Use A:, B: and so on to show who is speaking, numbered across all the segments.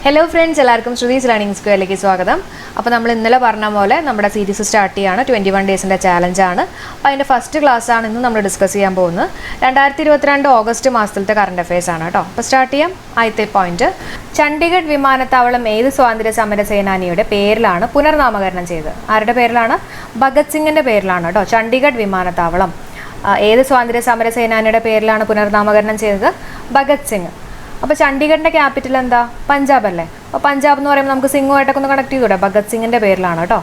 A: Hello friends, എല്ലാവർക്കും Shruthi's learning സ്ക്വയറിലേക്ക് സ്വാഗതം. അപ്പോൾ നമ്മൾ ഇന്നലെ പറഞ്ഞ പോലെ നമ്മുടെ സീരീസ് സ്റ്റാർട്ട് ചെയ്യാണ്. 21 ഡേയ്സിൻ്റെ ചാലഞ്ചാണ്. അപ്പോൾ അതിൻ്റെ ഫസ്റ്റ് ക്ലാസ്സാണ് ഇന്ന് നമ്മൾ ഡിസ്കസ് ചെയ്യാൻ പോകുന്നത്. 2022 ഓഗസ്റ്റ് മാസത്തിലത്തെ കറണ്ട് അഫയേഴ്സ് ആണ് കേട്ടോ. അപ്പോൾ സ്റ്റാർട്ട് ചെയ്യാം. ആദ്യത്തെ പോയിന്റ്, ചണ്ഡീഗഡ് വിമാനത്താവളം ഏത് സ്വാതന്ത്ര്യ സമര സേനാനിയുടെ പേരിലാണ് പുനർനാമകരണം ചെയ്തത്? ആരുടെ പേരിലാണ്? ഭഗത് സിംഗിൻ്റെ പേരിലാണ് കേട്ടോ. ചണ്ഡീഗഡ് വിമാനത്താവളം ഏത് സ്വാതന്ത്ര്യ സമര സേനാനിയുടെ പേരിലാണ് പുനർനാമകരണം ചെയ്തത്? ഭഗത് സിംഗ്. അപ്പോൾ ചണ്ഡീഗഡിൻ്റെ ക്യാപിറ്റൽ എന്താ? പഞ്ചാബ് അല്ലേ? അപ്പോൾ പഞ്ചാബ് എന്ന് പറയുമ്പോൾ നമുക്ക് സിംഗുമായിട്ടൊക്കെ ഒന്ന് കണക്ട് ചെയ്തൂടെ? ഭഗത് സിംഗിൻ്റെ പേരിലാണ് കേട്ടോ.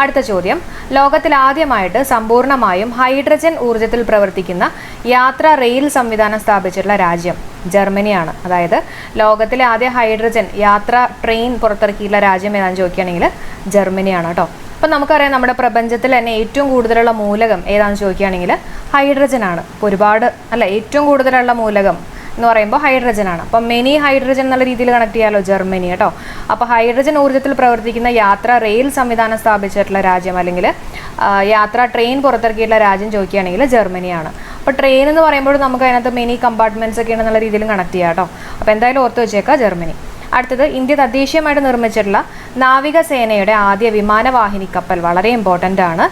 A: അടുത്ത ചോദ്യം, ലോകത്തിൽ ആദ്യമായിട്ട് സമ്പൂർണ്ണമായും ഹൈഡ്രജൻ ഊർജ്ജത്തിൽ പ്രവർത്തിക്കുന്ന യാത്രാ റെയിൽ സംവിധാനം സ്ഥാപിച്ചിട്ടുള്ള രാജ്യം ജർമ്മനിയാണ്. അതായത് ലോകത്തിലെ ആദ്യ ഹൈഡ്രജൻ യാത്രാ ട്രെയിൻ പുറത്തിറക്കിയിട്ടുള്ള രാജ്യം ഏതാണെന്ന് ചോദിക്കുകയാണെങ്കിൽ ജർമ്മനിയാണ് കേട്ടോ. അപ്പം നമുക്കറിയാം, നമ്മുടെ പ്രപഞ്ചത്തിൽ തന്നെ ഏറ്റവും കൂടുതലുള്ള മൂലകം ഏതാണെന്ന് ചോദിക്കുകയാണെങ്കിൽ ഹൈഡ്രജൻ ആണ്. ഇപ്പോൾ ഒരുപാട് ഏറ്റവും കൂടുതലുള്ള മൂലകം എന്ന് പറയുമ്പോൾ ഹൈഡ്രജൻ ആണ്. അപ്പം മെനി ഹൈഡ്രജൻ എന്നുള്ള രീതിയിൽ കണക്ട് ചെയ്യാമല്ലോ ജർമ്മനി കേട്ടോ. അപ്പോൾ ഹൈഡ്രജൻ ഊർജ്ജത്തിൽ പ്രവർത്തിക്കുന്ന യാത്രാ റെയിൽ സംവിധാനം സ്ഥാപിച്ചിട്ടുള്ള രാജ്യം അല്ലെങ്കിൽ യാത്രാ ട്രെയിൻ പുറത്തിറക്കിയിട്ടുള്ള രാജ്യം ചോദിക്കുകയാണെങ്കിൽ ജർമ്മനിയാണ്. അപ്പോൾ ട്രെയിൻ എന്ന് പറയുമ്പോൾ നമുക്ക് അതിനകത്ത് മെനി കമ്പാർട്ട്മെൻറ്റ്സ് ഒക്കെ ഉണ്ടെന്നുള്ള രീതിയിൽ കണക്ട് ചെയ്യാം കേട്ടോ. അപ്പോൾ എന്തായാലും ഓർത്ത് വെച്ചേക്കാം ജർമ്മനി. അടുത്തത്, ഇന്ത്യ തദ്ദേശീയമായിട്ട് നിർമ്മിച്ചിട്ടുള്ള നാവികസേനയുടെ ആദ്യ വിമാനവാഹിനി കപ്പൽ വളരെ ഇമ്പോർട്ടൻ്റ് ആണ്.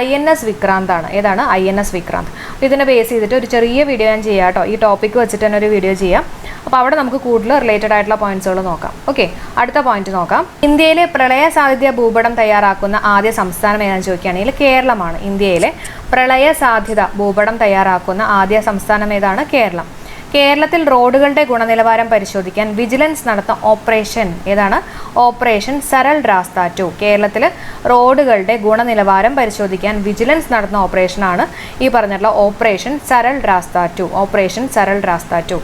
A: INS വിക്രാന്ത് ആണ്. ഏതാണ്? INS വിക്രാന്ത്. അപ്പോൾ ഇതിനെ ബേസ് ചെയ്തിട്ട് ഒരു ചെറിയ വീഡിയോ ഞാൻ ചെയ്യാം കേട്ടോ. ഈ ടോപ്പിക്ക് വെച്ചിട്ട് തന്നെ ഒരു വീഡിയോ ചെയ്യാം. അപ്പോൾ അവിടെ നമുക്ക് കൂടുതൽ റിലേറ്റഡ് ആയിട്ടുള്ള പോയിന്റ്സുകൾ നോക്കാം. ഓക്കെ, അടുത്ത പോയിന്റ് നോക്കാം. ഇന്ത്യയിലെ പ്രളയ സാധ്യത ഭൂപടം തയ്യാറാക്കുന്ന ആദ്യ സംസ്ഥാനം ഏതാണെന്ന് ചോദിക്കുകയാണെങ്കിൽ കേരളമാണ്. ഇന്ത്യയിലെ പ്രളയ സാധ്യത ഭൂപടം തയ്യാറാക്കുന്ന ആദ്യ സംസ്ഥാനം ഏതാണ്? കേരളം. കേരളത്തിൽ റോഡുകളുടെ ഗുണനിലവാരം പരിശോധിക്കാൻ വിജിലൻസ് നടത്തുന്ന ഓപ്പറേഷൻ ഏതാണ്? ഓപ്പറേഷൻ സരൾ രാസ്ത 2. കേരളത്തിൽ റോഡുകളുടെ ഗുണനിലവാരം പരിശോധിക്കാൻ വിജിലൻസ് നടത്തുന്ന ഓപ്പറേഷനാണ് ഈ പറഞ്ഞിട്ടുള്ള ഓപ്പറേഷൻ സരൾ രാസ്ത 2. ഓപ്പറേഷൻ സരൾ രാസ്ത 2.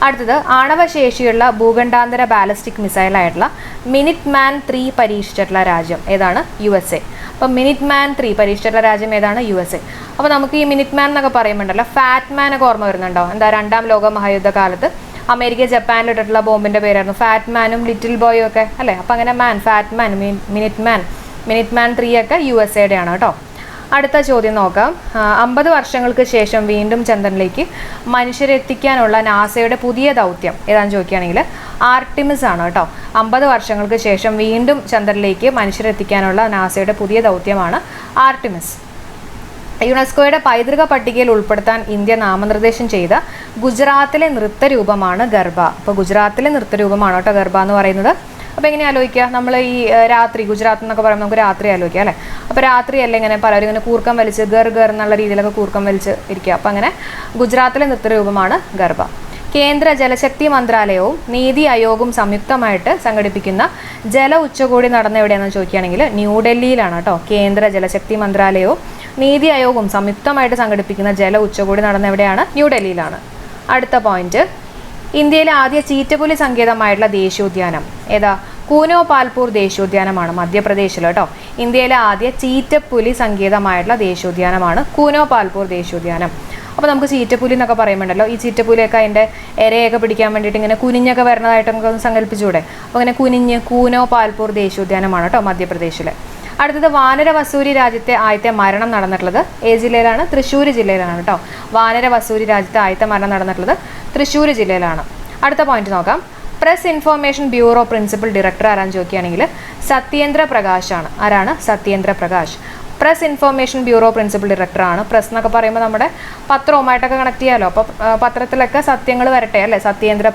A: അടുത്തത്, ആണവശേഷിയുള്ള ഭൂഖണ്ഡാന്തര ബാലിസ്റ്റിക് മിസൈലായിട്ടുള്ള മിനിറ്റ് മാൻ 3 പരീക്ഷിച്ചിട്ടുള്ള രാജ്യം ഏതാണ്? USA. അപ്പം മിനിറ്റ് മാൻ 3 പരീക്ഷിച്ചിട്ടുള്ള രാജ്യം ഏതാണ്? USA. അപ്പോൾ നമുക്ക് ഈ മിനിറ്റ് മാൻ എന്നൊക്കെ പറയുമ്പോണ്ടല്ലോ ഫാറ്റ് മാൻ ഒക്കെ ഓർമ്മ വരുന്നുണ്ടോ? എന്താ, 2ാം ലോക മഹായുദ്ധ കാലത്ത് അമേരിക്ക ജപ്പാനിൽ ഇട്ടിട്ടുള്ള ബോംബിൻ്റെ പേരായിരുന്നു ഫാറ്റ് മാനും ലിറ്റിൽ ബോയും ഒക്കെ അല്ലേ? അപ്പോൾ അങ്ങനെ ഫാറ്റ് മാൻ, മിനിറ്റ് മാൻ 3 ഒക്കെ USA ആണ് കേട്ടോ. അടുത്ത ചോദ്യം നോക്കാം. 50 വർഷങ്ങൾക്ക് ശേഷം വീണ്ടും ചന്ദ്രനിലേക്ക് മനുഷ്യരെത്തിക്കാനുള്ള നാസയുടെ പുതിയ ദൗത്യം ഏതാണെന്ന് ചോദിക്കുകയാണെങ്കിൽ ആർട്ടിമിസ് ആണ് കേട്ടോ. 50 വർഷങ്ങൾക്ക് ശേഷം വീണ്ടും ചന്ദ്രനിലേക്ക് മനുഷ്യരെത്തിക്കാനുള്ള നാസയുടെ പുതിയ ദൗത്യമാണ് ആർട്ടിമിസ്. യുനെസ്കോയുടെ പൈതൃക പട്ടികയിൽ ഉൾപ്പെടുത്താൻ ഇന്ത്യ നാമനിർദ്ദേശം ചെയ്ത ഗുജറാത്തിലെ നൃത്തരൂപമാണ് ഗർഭ. അപ്പോൾ ഗുജറാത്തിലെ നൃത്തരൂപമാണ് കേട്ടോ ഗർഭ എന്ന് പറയുന്നത്. അപ്പോൾ എങ്ങനെ ആലോചിക്കുക? നമ്മൾ ഈ രാത്രി, ഗുജറാത്ത് എന്നൊക്കെ പറയുമ്പോൾ നമുക്ക് രാത്രി ആലോചിക്കാം അല്ലേ? അപ്പോൾ രാത്രിയല്ല ഇങ്ങനെ പലരും ഇങ്ങനെ കൂർക്കം വലിച്ച് ഗർ എന്നുള്ള രീതിയിലൊക്കെ കൂർക്കം വലിച്ച് ഇരിക്കുക. അപ്പോൾ അങ്ങനെ ഗുജറാത്തിലെ നൃത്തരൂപമാണ് ഗർഭ. കേന്ദ്ര ജലശക്തി മന്ത്രാലയവും നീതി ആയോഗും സംയുക്തമായിട്ട് സംഘടിപ്പിക്കുന്ന ജല ഉച്ചകോടി നടന്ന എവിടെയാണെന്ന് ചോദിക്കുകയാണെങ്കിൽ ന്യൂഡൽഹിയിലാണ് കേട്ടോ. കേന്ദ്ര ജലശക്തി മന്ത്രാലയവും നീതി ആയോഗും സംയുക്തമായിട്ട് സംഘടിപ്പിക്കുന്ന ജല ഉച്ചകോടി നടന്ന എവിടെയാണ്? ന്യൂഡൽഹിയിലാണ്. അടുത്ത പോയിന്റ്, ഇന്ത്യയിലെ ആദ്യ ചീറ്റപ്പുലി സങ്കേതമായിട്ടുള്ള ദേശീയോദ്യാനം ഏതാ? കൂനോ പാൽപൂർ ദേശീയോദ്യാനമാണ്, മധ്യപ്രദേശിൽ കേട്ടോ. ഇന്ത്യയിലെ ആദ്യ ചീറ്റപ്പുലി സങ്കേതമായിട്ടുള്ള ദേശീയോദ്യാനമാണ് കൂനോ പാൽപൂർ ദേശീയോദ്യാനം. അപ്പോൾ നമുക്ക് ചീറ്റപ്പുലി എന്നൊക്കെ പറയുമ്പോണ്ടല്ലോ, ഈ ചീറ്റപ്പുലിയൊക്കെ അതിൻ്റെ ഇരയൊക്കെ പിടിക്കാൻ വേണ്ടിയിട്ട് ഇങ്ങനെ കുനിഞ്ഞൊക്കെ വരുന്നതായിട്ട് നമുക്ക് ഒന്ന് സങ്കല്പിച്ചുകൂടെ? അപ്പോൾ അങ്ങനെ കുനിഞ്ഞ് കൂനോ പാൽപൂർ ദേശീയോദ്യാനമാണ് കേട്ടോ മധ്യപ്രദേശിൽ. അടുത്തത്, വാനര വസൂരി രാജ്യത്തെ ആദ്യത്തെ മരണം നടന്നിട്ടുള്ളത് ഏത് ജില്ലയിലാണ്? തൃശ്ശൂർ ജില്ലയിലാണ് കേട്ടോ. വാനര വസൂരി രാജ്യത്തെ ആദ്യത്തെ മരണം നടന്നിട്ടുള്ളത് തൃശ്ശൂർ ജില്ലയിലാണ്. അടുത്ത പോയിന്റ് നോക്കാം. Press information bureau principal director ആരാന്ന് ചോദിക്കുകയാണെങ്കിൽ സത്യേന്ദ്ര പ്രകാശ് ആണ്. ആരാണ്? Satyendra Prakash. Press information bureau principal ഡയറക്ടറാണ്. പ്രസ് എന്നൊക്കെ പറയുമ്പോൾ നമ്മുടെ പത്രവുമായിട്ടൊക്കെ കണക്ട് ചെയ്യാമല്ലോ. അപ്പോൾ പത്രത്തിലൊക്കെ സത്യങ്ങൾ വരട്ടെ അല്ലേ? സത്യേന്ദ്ര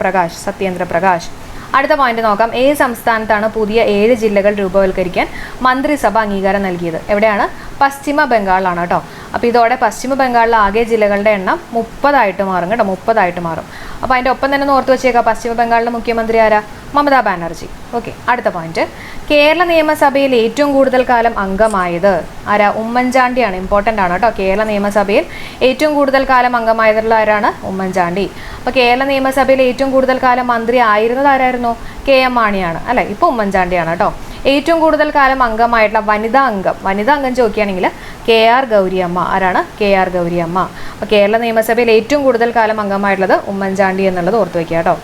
A: പ്രകാശ്. അടുത്ത പോയിന്റ് നോക്കാം. ഏത് സംസ്ഥാനത്താണ് പുതിയ 7 ജില്ലകൾ രൂപവൽക്കരിക്കാൻ മന്ത്രിസഭ അംഗീകാരം നൽകിയത്? എവിടെയാണ്? പശ്ചിമ ബംഗാളിലാണ് കേട്ടോ. അപ്പോൾ ഇതോടെ പശ്ചിമ ബംഗാളിലെ ആകെ ജില്ലകളുടെ എണ്ണം 30 മാറും കേട്ടോ. 30 മാറും. അപ്പോൾ അതിൻ്റെ ഒപ്പം തന്നെ ഓർത്ത് വെച്ചേക്കാം, പശ്ചിമ ബംഗാളിലെ മുഖ്യമന്ത്രി ആരാ? മമതാ ബാനർജി. ഓക്കെ, അടുത്ത പോയിന്റ്, കേരള നിയമസഭയിൽ ഏറ്റവും കൂടുതൽ കാലം അംഗമായത് ആരാ? ഉമ്മൻചാണ്ടിയാണ്. ഇമ്പോർട്ടൻ്റ് ആണ് കേട്ടോ. കേരള നിയമസഭയിൽ ഏറ്റവും കൂടുതൽ കാലം അംഗമായതുള്ള ആരാണ്? ഉമ്മൻചാണ്ടി. അപ്പോൾ കേരള നിയമസഭയിൽ ഏറ്റവും കൂടുതൽ കാലം മന്ത്രി ആയിരുന്നത് ആരായിരുന്നു? KM മാണിയാണ് അല്ലേ? ഇപ്പോൾ ഉമ്മൻചാണ്ടിയാണ് കേട്ടോ. ഏറ്റവും കൂടുതൽ കാലം അംഗമായിട്ടുള്ള വനിതാ അംഗം ചോദിക്കുകയാണെങ്കിൽ KR ഗൗരിയമ്മ. ആരാണ്? KR ഗൗരിയമ്മ. അപ്പോൾ കേരള നിയമസഭയിൽ ഏറ്റവും കൂടുതൽ കാലം അംഗമായിട്ടുള്ളത് ഉമ്മൻചാണ്ടി എന്നുള്ളത് ഓർത്ത് വയ്ക്കുക കേട്ടോ.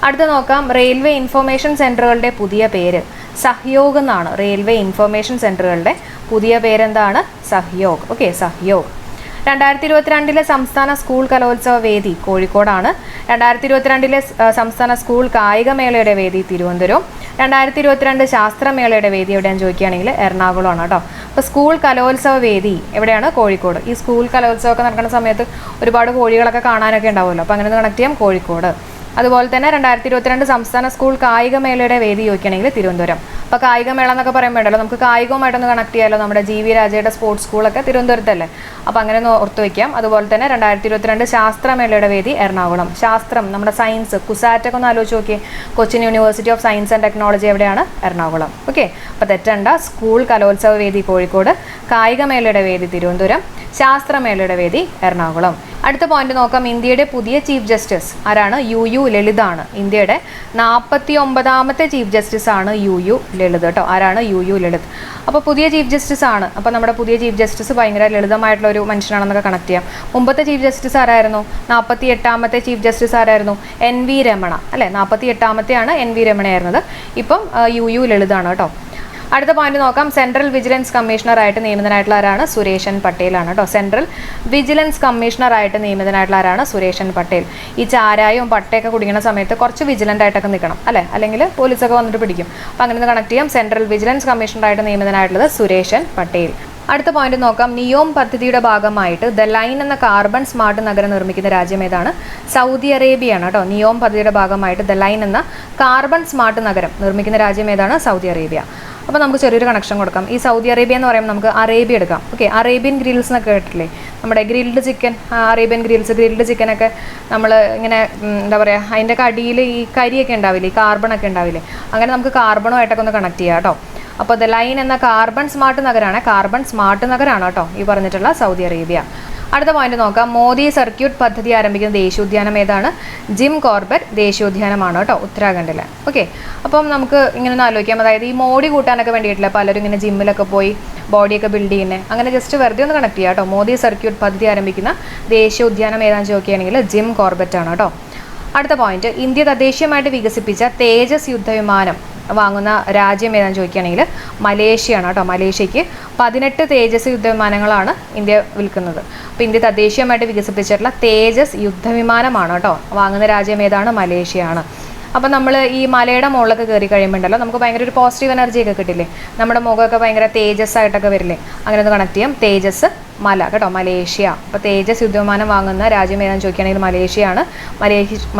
A: അടുത്ത നോക്കാം. റെയിൽവേ ഇൻഫർമേഷൻ സെൻ്ററുകളുടെ പുതിയ പേര് സഹയോഗ് എന്നാണ്. റെയിൽവേ ഇൻഫർമേഷൻ സെൻ്ററുകളുടെ പുതിയ പേരെന്താണ്? സഹയോഗ്. ഓക്കെ, സഹയോഗ്. 2022 സംസ്ഥാന സ്കൂൾ കലോത്സവ വേദി കോഴിക്കോടാണ്. 2022 സംസ്ഥാന സ്കൂൾ കായികമേളയുടെ വേദി തിരുവനന്തപുരം. 2022 ശാസ്ത്രമേളയുടെ വേദി എവിടെയാണെന്ന് ചോദിക്കുകയാണെങ്കിൽ എറണാകുളമാണ് കേട്ടോ. അപ്പോൾ സ്കൂൾ കലോത്സവ വേദി എവിടെയാണ്? കോഴിക്കോട്. ഈ സ്കൂൾ കലോത്സവമൊക്കെ നടക്കുന്ന സമയത്ത് ഒരുപാട് കോഴികളൊക്കെ കാണാനൊക്കെ ഉണ്ടാവുമല്ലോ, അപ്പോൾ അങ്ങനെ കണക്ട് ചെയ്യാം കോഴിക്കോട്. അതുപോലെ തന്നെ 2022 സംസ്ഥാന സ്കൂൾ കായികമേളയുടെ വേദി ചോദിക്കുകയാണെങ്കിൽ തിരുവനന്തപുരം. അപ്പോൾ കായികമേള എന്നൊക്കെ പറയുമ്പോഴല്ലോ നമുക്ക് കായികവുമായിട്ടൊന്ന് കണക്ട് ചെയ്യാമല്ലോ. നമ്മുടെ GV രാജയുടെ സ്പോർട്സ് സ്കൂളൊക്കെ തിരുവനന്തപുരത്തല്ലേ, അപ്പോൾ അങ്ങനെ ഒന്ന് ഓർത്ത് വയ്ക്കാം. അതുപോലെ തന്നെ 2022 ശാസ്ത്രമേളയുടെ വേദി എറണാകുളം. ശാസ്ത്രം, നമ്മുടെ സയൻസ്, കുസാറ്റൊക്കെ ഒന്ന് ആലോചിച്ച് നോക്കിയേ. Cochin university of science and technology എവിടെയാണ്? എറണാകുളം. ഓക്കെ, അപ്പോൾ തെറ്റണ്ട. സ്കൂൾ കലോത്സവ വേദി കോഴിക്കോട്, കായികമേളയുടെ വേദി തിരുവനന്തപുരം, ശാസ്ത്രമേളയുടെ വേദി എറണാകുളം. അടുത്ത പോയിന്റ് നോക്കാം. ഇന്ത്യയുടെ പുതിയ ചീഫ് ജസ്റ്റിസ് ആരാണ്? UU ലളിതാണ്. ഇന്ത്യയുടെ 49ാമത്തെ ചീഫ് ജസ്റ്റിസ് ആണ് UU ലളിത് കേട്ടോ. ആരാണ്? UU ലളിത്. അപ്പോൾ പുതിയ ചീഫ് ജസ്റ്റിസ് ആണ്. അപ്പോൾ നമ്മുടെ പുതിയ ചീഫ് ജസ്റ്റിസ് ഭയങ്കര ലളിതമായിട്ടുള്ള ഒരു മനുഷ്യനാണെന്നൊക്കെ കണക്ട് ചെയ്യാം. മുമ്പത്തെ ചീഫ് ജസ്റ്റിസ് ആരായിരുന്നു? 48ാമത്തെ ചീഫ് ജസ്റ്റിസ് ആരായിരുന്നു? NV രമണ അല്ലേ. 48ാമത്തെയാണ് NV രമണയായിരുന്നത്. ഇപ്പം UU ലളിതാണ് കേട്ടോ. അടുത്ത പോയിന്റ് നോക്കാം. സെൻട്രൽ വിജിലൻസ് കമ്മീഷണറായിട്ട് നിയമിതനായിട്ടുള്ള ആരാണ്? സുരേഷൻ പട്ടേലാണ് കേട്ടോ. സെൻട്രൽ വിജിലൻസ് കമ്മീഷണറായിട്ട് നിയമിതനായിട്ടുള്ള ആരാണ്? സുരേഷൻ പട്ടേൽ. ഈ ചാരായവും പട്ടയൊക്കെ കുടിക്കുന്ന സമയത്ത് കുറച്ച് വിജിലൻ്റ് ആയിട്ടൊക്കെ നിൽക്കണം അല്ലേ, അല്ലെങ്കിൽ പോലീസൊക്കെ വന്നിട്ട് പിടിക്കും. അപ്പോൾ അങ്ങനെ കണക്ട് ചെയ്യാം. സെൻട്രൽ വിജിലൻസ് കമ്മീഷണറായിട്ട് നിയമിതനായിട്ടുള്ളത് സുരേഷൻ പട്ടേൽ. അടുത്ത പോയിന്റ് നോക്കാം. നിയോം പദ്ധതിയുടെ ഭാഗമായിട്ട് ദ ലൈൻ എന്ന കാർബൺ സ്മാർട്ട് നഗരം നിർമ്മിക്കുന്ന രാജ്യം ഏതാണ്? സൗദി അറേബ്യയാണ് കേട്ടോ. നിയോം പദ്ധതിയുടെ ഭാഗമായിട്ട് ദ ലൈൻ എന്ന കാർബൺ സ്മാർട്ട് നഗരം നിർമ്മിക്കുന്ന രാജ്യം ഏതാണ്? Saudi Arabia. അപ്പോൾ നമുക്ക് ചെറിയൊരു കണക്ഷൻ കൊടുക്കാം. ഈ സൗദി അറേബ്യ എന്ന് പറയുമ്പോൾ നമുക്ക് അറേബ്യ എടുക്കാം. ഓക്കെ, അറേബ്യൻ ഗ്രിൽസ് എന്നൊക്കെ കേട്ടില്ലേ? നമ്മുടെ grilled chicken, Arabian grills, grilled ചിക്കനൊക്കെ നമ്മൾ ഇങ്ങനെ എന്താ പറയുക, അതിൻ്റെ അടിയിൽ ഈ കരിയൊക്കെ ഉണ്ടാവില്ലേ, ഈ കാർബണൊക്കെ ഉണ്ടാവില്ലേ, അങ്ങനെ നമുക്ക് കാർബണുമായിട്ടൊക്കെ ഒന്ന് കണക്ട് ചെയ്യാം കേട്ടോ. അപ്പോൾ ദ ലൈൻ എന്ന കാർബൺ സ്മാർട്ട് നഗരമാണ്, കാർബൺ സ്മാർട്ട് നഗരമാണ് കേട്ടോ ഈ പറഞ്ഞിട്ടുള്ള സൗദി അറേബ്യ. അടുത്ത പോയിന്റ് നോക്കാം. മോദി സർക്യൂട്ട് പദ്ധതി ആരംഭിക്കുന്ന ദേശീയോദ്യാനം ഏതാണ്? ജിം കോർബറ്റ് ദേശീയോദ്യാനമാണ് കേട്ടോ, ഉത്തരാഖണ്ഡിലെ. ഓക്കെ, അപ്പം നമുക്ക് ഇങ്ങനെ ഒന്ന് ആലോചിക്കാം. അതായത് ഈ മോഡി കൂട്ടാനൊക്കെ വേണ്ടിയിട്ടില്ല പലരും ഇങ്ങനെ ജിമ്മിലൊക്കെ പോയി ബോഡിയൊക്കെ ബിൽഡ് ചെയ്യുന്നത്. അങ്ങനെ ജസ്റ്റ് വെറുതെ ഒന്ന് കണക്ട് ചെയ്യാം കേട്ടോ. മോദി സർക്യൂട്ട് പദ്ധതി ആരംഭിക്കുന്ന ദേശീയോദ്യാനം ഏതാണെന്ന് ചോദിക്കുകയാണെങ്കിൽ ജിം കോർബറ്റ് ആണ് കേട്ടോ. അടുത്ത പോയിന്റ്. ഇന്ത്യ തദ്ദേശീയമായിട്ട് വികസിപ്പിച്ച തേജസ് യുദ്ധവിമാനം വാങ്ങുന്ന രാജ്യം ഏതാണെന്ന് ചോദിക്കുകയാണെങ്കിൽ മലേഷ്യയാണ് കേട്ടോ. മലേഷ്യയ്ക്ക് 18 തേജസ് യുദ്ധവിമാനങ്ങളാണ് ഇന്ത്യ വിൽക്കുന്നത്. അപ്പോൾ ഇന്ത്യ തദ്ദേശീയമായിട്ട് വികസിപ്പിച്ചിട്ടുള്ള തേജസ് യുദ്ധവിമാനമാണ് കേട്ടോ വാങ്ങുന്ന രാജ്യം ഏതാണ്? മലേഷ്യയാണ്. അപ്പം നമ്മൾ ഈ മലയുടെ മുകളിലൊക്കെ കയറി കഴിയുമ്പോണ്ടല്ലോ നമുക്ക് ഭയങ്കര ഒരു പോസിറ്റീവ് എനർജിയൊക്കെ കിട്ടില്ലേ, നമ്മുടെ മുഖമൊക്കെ ഭയങ്കര തേജസ് ആയിട്ടൊക്കെ വരില്ലേ, അങ്ങനെ ഒന്ന് കണക്ട് ചെയ്യാം. തേജസ് മല കേട്ടോ, മലേഷ്യ. അപ്പോൾ തേജസ് യുദ്ധവിമാനം വാങ്ങുന്ന രാജ്യം ഏതാണെന്ന് ചോദിക്കുകയാണെങ്കിൽ മലേഷ്യയാണ്.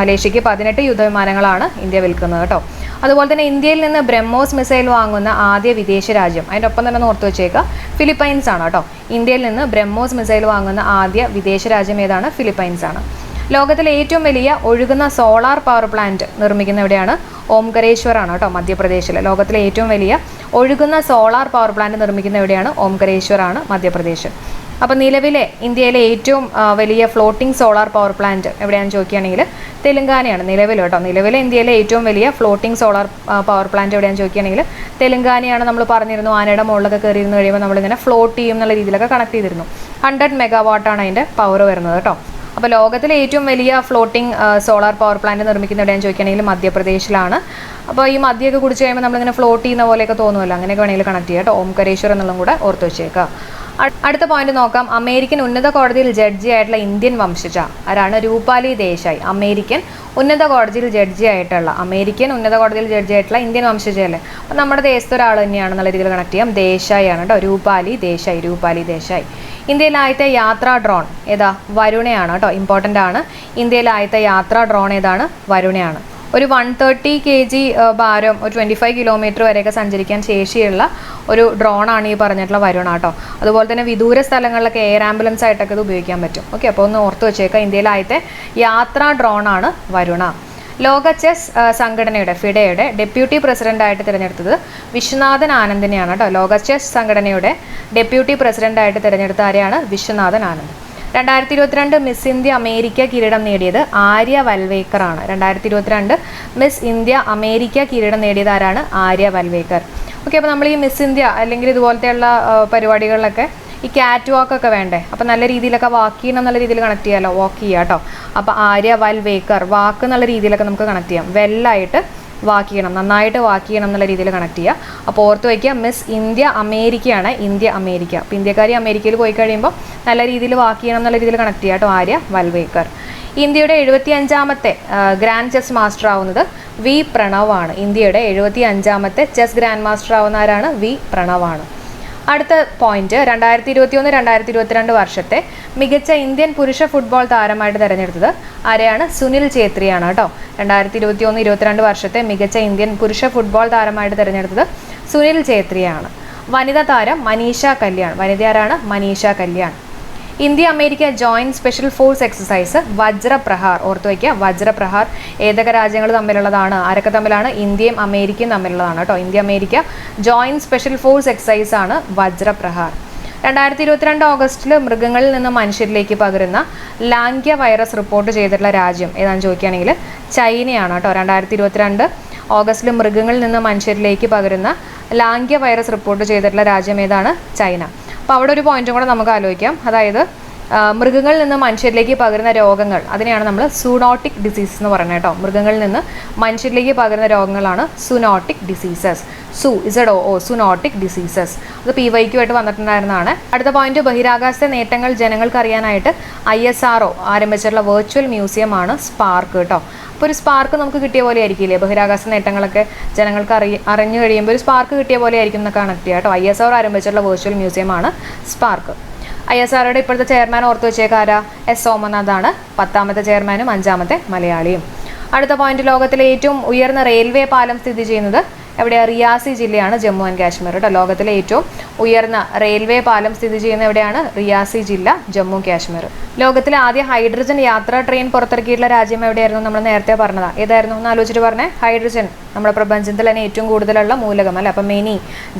A: മലേഷ്യയ്ക്ക് 18 യുദ്ധവിമാനങ്ങളാണ് ഇന്ത്യ വിൽക്കുന്നത് കേട്ടോ. അതുപോലെ തന്നെ ഇന്ത്യയിൽ നിന്ന് ബ്രഹ്മോസ് മിസൈൽ വാങ്ങുന്ന ആദ്യ വിദേശ രാജ്യം, അതിൻ്റെ ഒപ്പം തന്നെ ഓർത്ത് വെച്ചേക്കുക, ഫിലിപ്പൈൻസ് ആണ് കേട്ടോ. ഇന്ത്യയിൽ നിന്ന് ബ്രഹ്മോസ് മിസൈൽ വാങ്ങുന്ന ആദ്യ വിദേശ രാജ്യം ഏതാണ്? ഫിലിപ്പൈൻസ് ആണ്. ലോകത്തിലെ ഏറ്റവും വലിയ ഒഴുകുന്ന സോളാർ പവർ പ്ലാന്റ് നിർമ്മിക്കുന്ന എവിടെയാണ്? ഓംകരേശ്വർ ആണ് കേട്ടോ, മധ്യപ്രദേശിൽ. ലോകത്തിലെ ഏറ്റവും വലിയ ഒഴുകുന്ന സോളാർ പവർ പ്ലാന്റ് നിർമ്മിക്കുന്ന എവിടെയാണ്? ഓംകരേശ്വർ ആണ്, മധ്യപ്രദേശ്. അപ്പോൾ നിലവിലെ ഇന്ത്യയിലെ ഏറ്റവും വലിയ ഫ്ലോട്ടിംഗ് സോളാർ പവർ പ്ലാന്റ് എവിടെയാണെന്ന് ചോദിക്കുകയാണെങ്കിൽ തെലുങ്കാനയാണ് നിലവിൽ കേട്ടോ. നിലവിലെ ഇന്ത്യയിലെ ഏറ്റവും വലിയ ഫ്ലോട്ടിംഗ് സോളാർ പവർ പ്ലാന്റ് എവിടെയാണെന്ന് ചോദിക്കുകയാണെങ്കിൽ തെലുങ്കാനയാണ്. നമ്മൾ പറഞ്ഞിരുന്നു ആനയുടെ മുകളിലൊക്കെ കയറിയിരുന്ന് കഴിയുമ്പോൾ നമ്മളിങ്ങനെ ഫ്ലോട്ട് ചെയ്യും എന്നുള്ള രീതിയിലൊക്കെ കണക്ട് ചെയ്തിരുന്നു. 100 മെഗാവാട്ടാണ് അതിൻ്റെ പവർ വരുന്നത് കേട്ടോ. അപ്പോൾ ലോകത്തിലെ ഏറ്റവും വലിയ ഫ്ലോട്ടിംഗ് സോളാർ പവർ പ്ലാന്റ് നിർമ്മിക്കുന്ന എവിടെയാണെന്ന് ചോദിക്കുകയാണെങ്കിൽ മധ്യപ്രദേശിലാണ്. അപ്പോൾ ഈ മദ്യമൊക്കെ കുടിച്ച് കഴിയുമ്പോൾ നമ്മളിങ്ങനെ ഫ്ലോട്ട് ചെയ്യുന്ന പോലെയൊക്കെ തോന്നുമല്ലോ, അങ്ങനെയൊക്കെ വേണമെങ്കിൽ കണക്ട് ചെയ്യാം കേട്ടോ. ഓംകരേശ്വർ എന്നുള്ളതും കൂടെ ഓർത്ത് വെച്ചേക്കുക. അടുത്ത പോയിന്റ് നോക്കാം. അമേരിക്കൻ ഉന്നത കോടതിയിൽ ജഡ്ജി ആയിട്ടുള്ള ഇന്ത്യൻ വംശജ ആരാണ്? രൂപാലി ദേശായി. അമേരിക്കൻ ഉന്നത കോടതിയിൽ ജഡ്ജി ആയിട്ടുള്ള ഇന്ത്യൻ വംശജയല്ലേ, അപ്പം നമ്മുടെ ദേശത്തെ ഒരാൾ തന്നെയാണെന്നുള്ള രീതിയിൽ കണക്ട് ചെയ്യാം. ദേശായി ആണ് കേട്ടോ, രൂപാലി ദേശായി. ഇന്ത്യയിലെ ആദ്യത്തെ യാത്രാ ഡ്രോൺ ഏതാ? വരുണയാണ് കേട്ടോ, ഇമ്പോർട്ടൻ്റ് ആണ്. ഇന്ത്യയിലെ ആദ്യത്തെ യാത്രാ ഡ്രോൺ ഏതാണ്? വരുണയാണ്. ഒരു 130 kg ഭാരം, ഒരു 25 കിലോമീറ്റർ വരെയൊക്കെ സഞ്ചരിക്കാൻ ശേഷിയുള്ള ഒരു ഡ്രോണാണ് ഈ പറഞ്ഞിട്ടുള്ള വരുണ കേട്ടോ. അതുപോലെ തന്നെ വിദൂര സ്ഥലങ്ങളിലൊക്കെ എയർ ആംബുലൻസ് ആയിട്ടൊക്കെ ഇത് ഉപയോഗിക്കാൻ പറ്റും. ഓക്കെ, അപ്പോൾ ഒന്ന് ഓർത്ത് വെച്ചേക്കാം. ഇന്ത്യയിലെ ആദ്യത്തെ യാത്രാ ഡ്രോണാണ് വരുണ. ലോക ചെസ് സംഘടനയുടെ ഫിഡയുടെ ഡെപ്യൂട്ടി പ്രസിഡൻ്റായിട്ട് തിരഞ്ഞെടുത്തത് വിശ്വനാഥൻ ആനന്ദിനെയാണ് കേട്ടോ. ലോക ചെസ് സംഘടനയുടെ ഡെപ്യൂട്ടി പ്രസിഡൻ്റായിട്ട് തിരഞ്ഞെടുത്ത ആരെയാണ്? Viswanathan Anand. 2022 miss India America കിരീടം നേടിയത് ആര്യ വൽവേക്കർ ആണ്. 2022 മിസ് ഇന്ത്യ അമേരിക്ക കിരീടം നേടിയത് ആരാണ്? ആര്യ വൽവേക്കർ. ഓക്കെ, അപ്പോൾ നമ്മൾ ഈ മിസ് ഇന്ത്യ അല്ലെങ്കിൽ ഇതുപോലത്തെയുള്ള പരിപാടികളിലൊക്കെ ഈ ക്യാറ്റ് വാക്കൊക്കെ വേണ്ടേ, അപ്പോൾ നല്ല രീതിയിലൊക്കെ വാക്ക് ചെയ്യണം എന്നുള്ള രീതിയിൽ കണക്ട് ചെയ്യാമല്ലോ, വാക്ക് ചെയ്യുക കേട്ടോ. അപ്പോൾ ആര്യ വൽവേക്കർ വാക്ക് എന്നുള്ള രീതിയിലൊക്കെ നമുക്ക് കണക്ട് ചെയ്യാം. വെല്ലായിട്ട് വാക്ക് ചെയ്യണം, നന്നായിട്ട് വാക്ക് ചെയ്യണം എന്നുള്ള രീതിയിൽ കണക്ട് ചെയ്യുക. അപ്പോൾ ഓർത്ത് വയ്ക്കുക, മിസ് ഇന്ത്യ അമേരിക്കയാണ്, ഇന്ത്യ അമേരിക്ക. അപ്പോൾ ഇന്ത്യക്കാരി അമേരിക്കയിൽ പോയി കഴിയുമ്പോൾ നല്ല രീതിയിൽ വാക്ക് ചെയ്യണം എന്നുള്ള രീതിയിൽ കണക്ട് ചെയ്യുക കേട്ടോ. ആര്യ വൽവേക്കർ. ഇന്ത്യയുടെ 75ാമത്തെ ഗ്രാൻഡ് ചെസ് മാസ്റ്റർ ആവുന്നത് വി പ്രണവ് ആണ്. ഇന്ത്യയുടെ 75ാമത്തെ ചെസ് ഗ്രാൻഡ് മാസ്റ്റർ ആവുന്ന ആരാണ്? വി പ്രണവ് ആണ്. അടുത്ത പോയിന്റ്, 2021-2022 വർഷത്തെ മികച്ച ഇന്ത്യൻ പുരുഷ ഫുട്ബോൾ താരമായിട്ട് തിരഞ്ഞെടുത്തത് ആരെയാണ്? സുനിൽ ഛേത്രിയാണ് കേട്ടോ. 2021-2022 വർഷത്തെ മികച്ച ഇന്ത്യൻ പുരുഷ ഫുട്ബോൾ താരമായിട്ട് തിരഞ്ഞെടുത്തത് സുനിൽ ഛേത്രിയാണ്. വനിതാ താരം മനീഷ കല്യാൺ. വനിത ആരാണ്? Manisha Kalyan. India America joint special force exercise Vajraprahar. ഓർത്തു വയ്ക്കുക, വജ്രപ്രഹാർ ഏതൊക്കെ രാജ്യങ്ങൾ തമ്മിലുള്ളതാണ്? ആരൊക്കെ തമ്മിലാണ്? ഇന്ത്യയും അമേരിക്കയും തമ്മിലുള്ളതാണ് കേട്ടോ. India America joint special force exercise ആണ് വജ്രപ്രഹാർ. 2022 ഓഗസ്റ്റിൽ മൃഗങ്ങളിൽ നിന്ന് മനുഷ്യരിലേക്ക് പകരുന്ന ലാംഗ്യ വൈറസ് റിപ്പോർട്ട് ചെയ്തിട്ടുള്ള രാജ്യം ഏതാണെന്ന് ചോദിക്കുകയാണെങ്കിൽ ചൈനയാണ് കേട്ടോ. 2022 ഓഗസ്റ്റിൽ മൃഗങ്ങളിൽ നിന്ന് മനുഷ്യരിലേക്ക് പകരുന്ന ലാംഗ്യ വൈറസ് റിപ്പോർട്ട് ചെയ്തിട്ടുള്ള രാജ്യം ഏതാണ്? ചൈന. അപ്പോൾ അവിടെ ഒരു പോയിന്റും കൂടെ നമുക്ക് ആലോചിക്കാം. അതായത് മൃഗങ്ങളിൽ നിന്ന് മനുഷ്യരിലേക്ക് പകരുന്ന രോഗങ്ങൾ, അതിനെയാണ് നമ്മൾ സൂനോട്ടിക് ഡിസീസ് എന്ന് പറയുന്നത് കേട്ടോ. മൃഗങ്ങളിൽ നിന്ന് മനുഷ്യരിലേക്ക് പകരുന്ന രോഗങ്ങളാണ് സൂനോട്ടിക് ഡിസീസസ്. Zoonotic diseases. അത് PYQ ആയിട്ട് വന്നിട്ടുണ്ടായിരുന്നതാണ്. അടുത്ത പോയിന്റ്, ബഹിരാകാശത്തെ നേട്ടങ്ങൾ ജനങ്ങൾക്ക് അറിയാനായിട്ട് ISRO ആരംഭിച്ചിട്ടുള്ള വെർച്വൽ മ്യൂസിയം ആണ് സ്പാർക്ക് കേട്ടോ. അപ്പോൾ ഒരു സ്പാർക്ക് നമുക്ക് കിട്ടിയ പോലെ ആയിരിക്കില്ലേ? ബഹിരാകാശ നേട്ടങ്ങളൊക്കെ ജനങ്ങൾക്ക് അറിഞ്ഞു കഴിയുമ്പോൾ ഒരു സ്പാർക്ക് കിട്ടിയ പോലെ ആയിരിക്കും എന്ന് കണക്ട് ചെയ്യുക കേട്ടോ. ISRO ആരംഭിച്ചിട്ടുള്ള വെർച്വൽ മ്യൂസിയം ആണ് സ്പാർക്ക്. ISROയുടെ ഇപ്പോഴത്തെ ചെയർമാൻ ഓർത്ത് വെച്ചേക്കാരാ? S സോമനാഥ് ആണ്. 10ാമത്തെ ചെയർമാനും 5ാമത്തെ മലയാളിയും. അടുത്ത പോയിന്റ്, ലോകത്തിലെ ഏറ്റവും ഉയർന്ന റെയിൽവേ പാലം സ്ഥിതി ചെയ്യുന്നത് എവിടെയാണ്? റിയാസി ജില്ലയാണ്, ജമ്മു ആൻഡ് കാശ്മീർ കേട്ടോ. ലോകത്തിലെ ഏറ്റവും ഉയർന്ന റെയിൽവേ പാലം സ്ഥിതി ചെയ്യുന്ന എവിടെയാണ്? റിയാസി ജില്ല, ജമ്മു കാശ്മീർ. ലോകത്തിലെ ആദ്യ ഹൈഡ്രജൻ യാത്രാ ട്രെയിൻ പുറത്തിറക്കിയിട്ടുള്ള രാജ്യം എവിടെയായിരുന്നു? നമ്മൾ നേരത്തെ പറഞ്ഞതാ. ഏതായിരുന്നു ഒന്ന് ആലോചിച്ചിട്ട് പറഞ്ഞേ. ഹൈഡ്രജൻ നമ്മുടെ പ്രപഞ്ചത്തിൽ തന്നെ ഏറ്റവും കൂടുതലുള്ള മൂലകം അല്ലേ. അപ്പം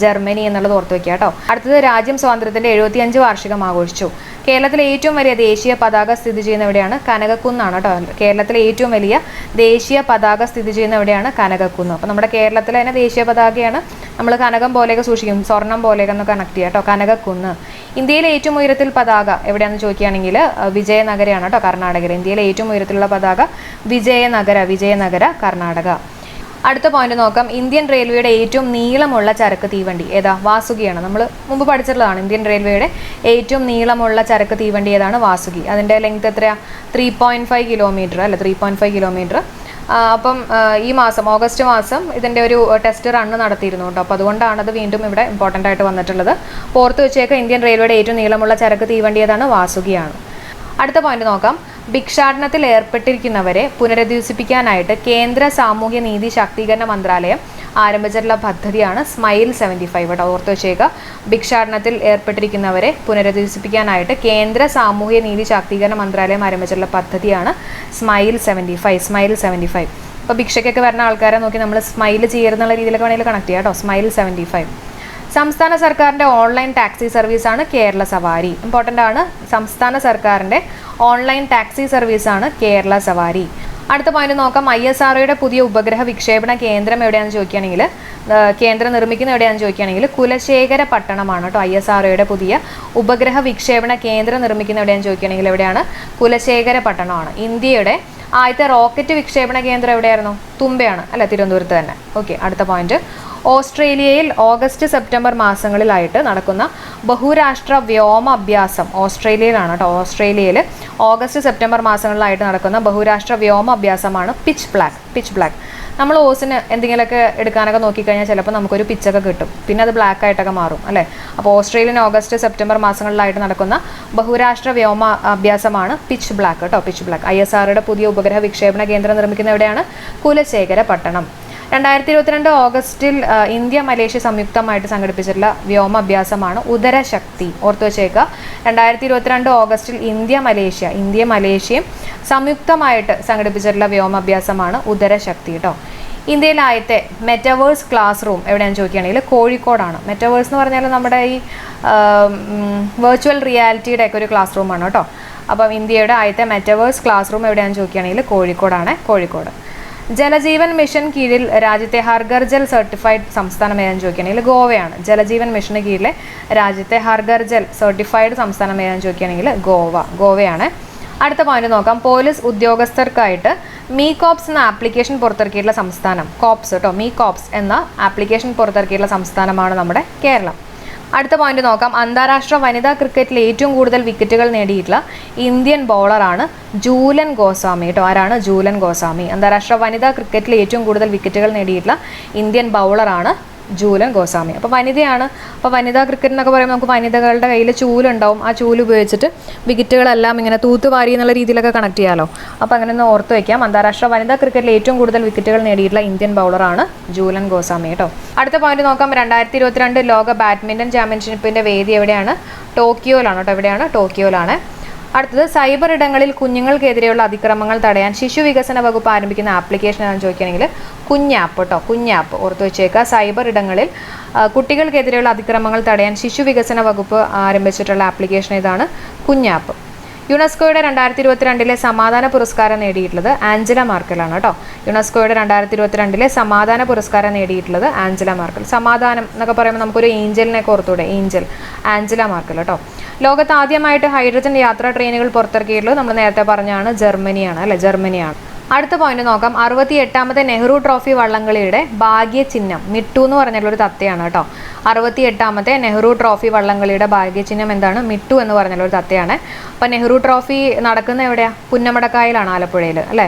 A: ജർമ്മനി എന്നുള്ളത് ഓർത്ത് വെക്കുക കേട്ടോ. അടുത്തത്, രാജ്യം സ്വാതന്ത്ര്യത്തിന്റെ 75 വാർഷികം ആഘോഷിച്ചു. കേരളത്തിലെ ഏറ്റവും വലിയ ദേശീയ പതാക സ്ഥിതി ചെയ്യുന്ന എവിടെയാണ്? കനകക്കുന്നാണ് കേട്ടോ. കേരളത്തിലെ ഏറ്റവും വലിയ ദേശീയ പതാക സ്ഥിതി ചെയ്യുന്ന എവിടെയാണ്? കനകക്കുന്ന്. അപ്പം നമ്മുടെ കേരളത്തിലെ തന്നെ ദേശീയ പതാകയാണ്. നമ്മൾ കനകം പോലെയൊക്കെ സൂക്ഷിക്കും, സ്വർണം പോലെയൊക്കെ ഒന്ന് കണക്ട് ചെയ്യാം കേട്ടോ. കനകക്കുന്ന്. ഇന്ത്യയിലെ ഏറ്റവും ഉയരത്തിൽ പതാക എവിടെയാണെന്ന് ചോദിക്കുകയാണെങ്കിൽ വിജയനഗരയാണ് കേട്ടോ, കർണാടകയിൽ. ഇന്ത്യയിലെ ഏറ്റവും ഉയരത്തിലുള്ള പതാക വിജയനഗര, കർണാടക. അടുത്ത പോയിന്റ് നോക്കാം. ഇന്ത്യൻ റെയിൽവേയുടെ ഏറ്റവും നീളമുള്ള ചരക്ക് തീവണ്ടി ഏതാ? വാസുകിയാണ്. നമ്മൾ മുമ്പ് പഠിച്ചിട്ടുള്ളതാണ്. ഇന്ത്യൻ റെയിൽവേയുടെ ഏറ്റവും നീളമുള്ള ചരക്ക് തീവണ്ടി ഏതാണ്? വാസുകി. അതിൻ്റെ ലെങ്ത് എത്രയാ? 3.5 കിലോമീറ്റർ അല്ല, 3.5 കിലോമീറ്റർ. അപ്പം ഈ മാസം ഓഗസ്റ്റ് മാസം ഇതിൻ്റെ ഒരു ടെസ്റ്റ് റണ്ണ് നടത്തിയിരുന്നു കേട്ടോ. അപ്പോൾ അതുകൊണ്ടാണ് അത് വീണ്ടും ഇവിടെ ഇമ്പോർട്ടൻ്റ് ആയിട്ട് വന്നിട്ടുള്ളത്. ഓർത്ത് വെച്ചേക്ക്, ഇന്ത്യൻ റെയിൽവേയുടെ ഏറ്റവും നീളമുള്ള ചരക്ക് തീവണ്ടി ഏതാണ്? വാസുകിയാണ്. അടുത്ത പോയിന്റ് നോക്കാം. ഭിക്ഷാടനത്തിൽ ഏർപ്പെട്ടിരിക്കുന്നവരെ പുനരധിവസിപ്പിക്കാനായിട്ട് കേന്ദ്ര സാമൂഹ്യ നീതി ശാക്തീകരണ മന്ത്രാലയം ആരംഭിച്ചിട്ടുള്ള പദ്ധതിയാണ് സ്മൈൽ 75 കേട്ടോ. ഓർത്ത് വെച്ചേക്കുക, ഭിക്ഷാടനത്തിൽ ഏർപ്പെട്ടിരിക്കുന്നവരെ പുനരധിവസിപ്പിക്കാനായിട്ട് കേന്ദ്ര സാമൂഹ്യ നീതി ശാക്തീകരണ മന്ത്രാലയം ആരംഭിച്ചിട്ടുള്ള പദ്ധതിയാണ് സ്മൈൽ 75. അപ്പോൾ ഭിക്ഷയ്ക്കൊക്കെ വരുന്ന ആൾക്കാരെ നോക്കി നമ്മൾ സ്മൈൽ ചെയ്യരുന്നുള്ള രീതിയിലൊക്കെ വേണമെങ്കിൽ കണക്ട് ചെയ്യാം കേട്ടോ. സ്മൈൽ 75. സംസ്ഥാന സർക്കാരിൻ്റെ ഓൺലൈൻ ടാക്സി സർവീസാണ് കേരള സവാരി. ഇമ്പോർട്ടൻ്റ് ആണ്. സംസ്ഥാന സർക്കാരിൻ്റെ ഓൺലൈൻ ടാക്സി സർവീസാണ് കേരള സവാരി. അടുത്ത പോയിന്റ് നോക്കാം. ISROയുടെ പുതിയ ഉപഗ്രഹ വിക്ഷേപണ കേന്ദ്രം എവിടെയാണെന്ന് ചോദിക്കുകയാണെങ്കിൽ കേന്ദ്രം നിർമ്മിക്കുന്ന എവിടെയാണെന്ന് ചോദിക്കുകയാണെങ്കിൽ കുലശേഖര പട്ടണമാണ് കേട്ടോ. ISROയുടെ പുതിയ ഉപഗ്രഹ വിക്ഷേപണ കേന്ദ്രം നിർമ്മിക്കുന്ന എവിടെയാണെന്ന് ചോദിക്കുകയാണെങ്കിൽ എവിടെയാണ്? കുലശേഖര പട്ടണമാണ്. ഇന്ത്യയുടെ ആദ്യത്തെ റോക്കറ്റ് വിക്ഷേപണ കേന്ദ്രം എവിടെയായിരുന്നു? തുമ്പയാണ് അല്ല, തിരുവനന്തപുരത്ത് തന്നെ. ഓക്കെ. അടുത്ത പോയിന്റ്, ഓസ്ട്രേലിയയിൽ ഓഗസ്റ്റ് സെപ്റ്റംബർ മാസങ്ങളിലായിട്ട് നടക്കുന്ന ബഹുരാഷ്ട്ര വ്യോമ അഭ്യാസം ഓസ്ട്രേലിയയിലാണ് കേട്ടോ. ഓസ്ട്രേലിയയിൽ ഓഗസ്റ്റ് സെപ്റ്റംബർ മാസങ്ങളിലായിട്ട് നടക്കുന്ന ബഹുരാഷ്ട്ര വ്യോമ അഭ്യാസമാണ് പിച്ച് ബ്ലാക്ക്. നമ്മൾ ഓസിന് എന്തെങ്കിലുമൊക്കെ എടുക്കാനൊക്കെ നോക്കിക്കഴിഞ്ഞാൽ ചിലപ്പോൾ നമുക്കൊരു പിച്ചൊക്കെ കിട്ടും, പിന്നെ അത് ബ്ലാക്ക് ആയിട്ടൊക്കെ മാറും അല്ലേ. അപ്പോൾ ഓസ്ട്രേലിയൻ ഓഗസ്റ്റ് സെപ്റ്റംബർ മാസങ്ങളിലായിട്ട് നടക്കുന്ന ബഹുരാഷ്ട്ര വ്യോമ അഭ്യാസമാണ് പിച്ച് ബ്ലാക്ക് കേട്ടോ. Pitch black. ISROയുടെ പുതിയ ഉപഗ്രഹ വിക്ഷേപണ കേന്ദ്രം നിർമ്മിക്കുന്ന എവിടെയാണ്? കുലശേഖര പട്ടണം. 2022 ഓഗസ്റ്റിൽ ഇന്ത്യ മലേഷ്യ സംയുക്തമായിട്ട് സംഘടിപ്പിച്ചിട്ടുള്ള വ്യോമാഭ്യാസമാണ് ഉദരശക്തി. ഓർത്തു വെച്ചേക്കുക, 2022 ഓഗസ്റ്റിൽ ഇന്ത്യ മലേഷ്യയും സംയുക്തമായിട്ട് സംഘടിപ്പിച്ചിട്ടുള്ള വ്യോമാഭ്യാസമാണ് ഉദരശക്തി കേട്ടോ. ഇന്ത്യയിലെ ആദ്യത്തെ മെറ്റവേഴ്സ് ക്ലാസ് റൂം എവിടെയാണെന്ന് ചോദിക്കുകയാണെങ്കിൽ കോഴിക്കോടാണ്. മെറ്റവേഴ്സ് എന്ന് പറഞ്ഞാൽ നമ്മുടെ ഈ വെർച്വൽ റിയാലിറ്റിയുടെ ഒക്കെ ഒരു ക്ലാസ് റൂമാണ് കേട്ടോ. അപ്പം ഇന്ത്യയുടെ ആദ്യത്തെ മെറ്റവേഴ്സ് ക്ലാസ് റൂം എവിടെയാണെന്ന് ചോദിക്കുകയാണെങ്കിൽ കോഴിക്കോട്. ജലജീവൻ മിഷൻ കീഴിൽ രാജ്യത്തെ ഹർഘർ ജൽ സർട്ടിഫൈഡ് സംസ്ഥാനം ഏതെന്ന് ചോദിക്കുകയാണെങ്കിൽ ഗോവയാണ്. ജലജീവൻ മിഷന് കീഴിലെ രാജ്യത്തെ ഹർഘർ ജൽ സർട്ടിഫൈഡ് സംസ്ഥാനം ഏതെന്ന് ചോദിക്കുകയാണെങ്കിൽ ഗോവയാണ്. അടുത്ത പോയിന്റ് നോക്കാം. പോലീസ് ഉദ്യോഗസ്ഥർക്കായിട്ട് മീകോപ്സ് എന്ന ആപ്ലിക്കേഷൻ പുറത്തിറക്കിയിട്ടുള്ള സംസ്ഥാനം, കോപ്സ് കേട്ടോ, മീകോപ്സ് എന്ന ആപ്ലിക്കേഷൻ പുറത്തിറക്കിയിട്ടുള്ള സംസ്ഥാനമാണ് നമ്മുടെ കേരളം. അടുത്ത പോയിന്റ് നോക്കാം. അന്താരാഷ്ട്ര വനിതാ ക്രിക്കറ്റിൽ ഏറ്റവും കൂടുതൽ വിക്കറ്റുകൾ നേടിയിട്ടുള്ള ഇന്ത്യൻ ബൗളറാണ് ജൂലൻ ഗോസ്വാമി കേട്ടോ. ആരാണ്? ജൂലൻ ഗോസ്വാമി. അന്താരാഷ്ട്ര വനിതാ ക്രിക്കറ്റിൽ ഏറ്റവും കൂടുതൽ വിക്കറ്റുകൾ നേടിയിട്ടുള്ള ഇന്ത്യൻ ബൗളറാണ് ജൂലൻ ഗോസ്വാമി. അപ്പോൾ വനിതയാണ്. അപ്പോൾ വനിതാ ക്രിക്കറ്റ് എന്നൊക്കെ പറയുമ്പോൾ നമുക്ക് വനിതകളുടെ കയ്യിൽ ചൂലുണ്ടാവും. ആ ചൂല് ഉപയോഗിച്ചിട്ട് വിക്കറ്റുകളെല്ലാം ഇങ്ങനെ തൂത്തുവാരി എന്നുള്ള രീതിയിലൊക്കെ കണക്ട് ചെയ്യാമല്ലോ. അപ്പോൾ അങ്ങനെ ഒന്ന് ഓർത്ത് വയ്ക്കാം. അന്താരാഷ്ട്ര വനിതാ ക്രിക്കറ്റിൽ ഏറ്റവും കൂടുതൽ വിക്കറ്റുകൾ നേടിയിട്ടുള്ള ഇന്ത്യൻ ബൗളറാണ് ജൂലൻ ഗോസ്വാമി കേട്ടോ. അടുത്ത പോയിന്റ് നോക്കാം. 2022 ലോക ബാഡ്മിൻ്റൺ ചാമ്പ്യൻഷിപ്പിൻ്റെ വേദി എവിടെയാണ്? ടോക്കിയോയിലാണ് കേട്ടോ. എവിടെയാണ്? ടോക്കിയോയിലാണ്. അടുത്തത് സൈബർ ഇടങ്ങളിൽ കുഞ്ഞുങ്ങൾക്കെതിരെയുള്ള അതിക്രമങ്ങൾ തടയാൻ ശിശു വികസന വകുപ്പ് ആരംഭിക്കുന്ന ആപ്ലിക്കേഷൻ ആണെന്ന് ചോദിക്കുകയാണെങ്കിൽ കുഞ്ഞാപ്പ് കേട്ടോ. കുഞ്ഞാപ്പ് ഓർത്ത് വെച്ചേക്കുക. സൈബർ ഇടങ്ങളിൽ കുട്ടികൾക്കെതിരെയുള്ള അതിക്രമങ്ങൾ തടയാൻ ശിശു വികസന വകുപ്പ് ആരംഭിച്ചിട്ടുള്ള ആപ്ലിക്കേഷൻ ഇതാണ് കുഞ്ഞാപ്പ്. യുനെസ്കോയുടെ 2022 സമാധാന പുരസ്കാരം നേടിയിട്ടുള്ളത് ആഞ്ചല മാർക്കലാണ് കേട്ടോ. യുനെസ്കോയുടെ 2022 സമാധാന പുരസ്കാരം നേടിയിട്ടുള്ളത് ആഞ്ചല മാർക്കൽ. സമാധാനം എന്നൊക്കെ പറയുമ്പോൾ നമുക്കൊരു ഏഞ്ചലിനെ ഓർത്തൂടെ? ഏഞ്ചൽ, ആഞ്ചല മാർക്കൽ കേട്ടോ. ലോകത്ത് ആദ്യമായിട്ട് ഹൈഡ്രജൻ യാത്രാ ട്രെയിനുകൾ പുറത്തിറക്കിയിട്ടുള്ളത് നമ്മൾ നേരത്തെ പറഞ്ഞാണ് ജർമ്മനിയാണ് അല്ലെ. ജർമ്മനിയാണ്. അടുത്ത പോയിന്റ് നോക്കാം. 68ാമത്തെ നെഹ്റു ട്രോഫി വള്ളംകളിയുടെ ഭാഗ്യചിഹ്നം മിട്ടു എന്ന് പറഞ്ഞുള്ളൊരു തത്തയാണ് കേട്ടോ. 68ാമത്തെ നെഹ്റു ട്രോഫി വള്ളംകളിയുടെ ഭാഗ്യചിഹ്നം എന്താണ്? മിട്ടു എന്ന് പറഞ്ഞുള്ളൊരു തത്തയാണ്. അപ്പം നെഹ്റു ട്രോഫി നടക്കുന്ന എവിടെയാണ്? പുന്നമടക്കായലാണ്, ആലപ്പുഴയിൽ അല്ലേ.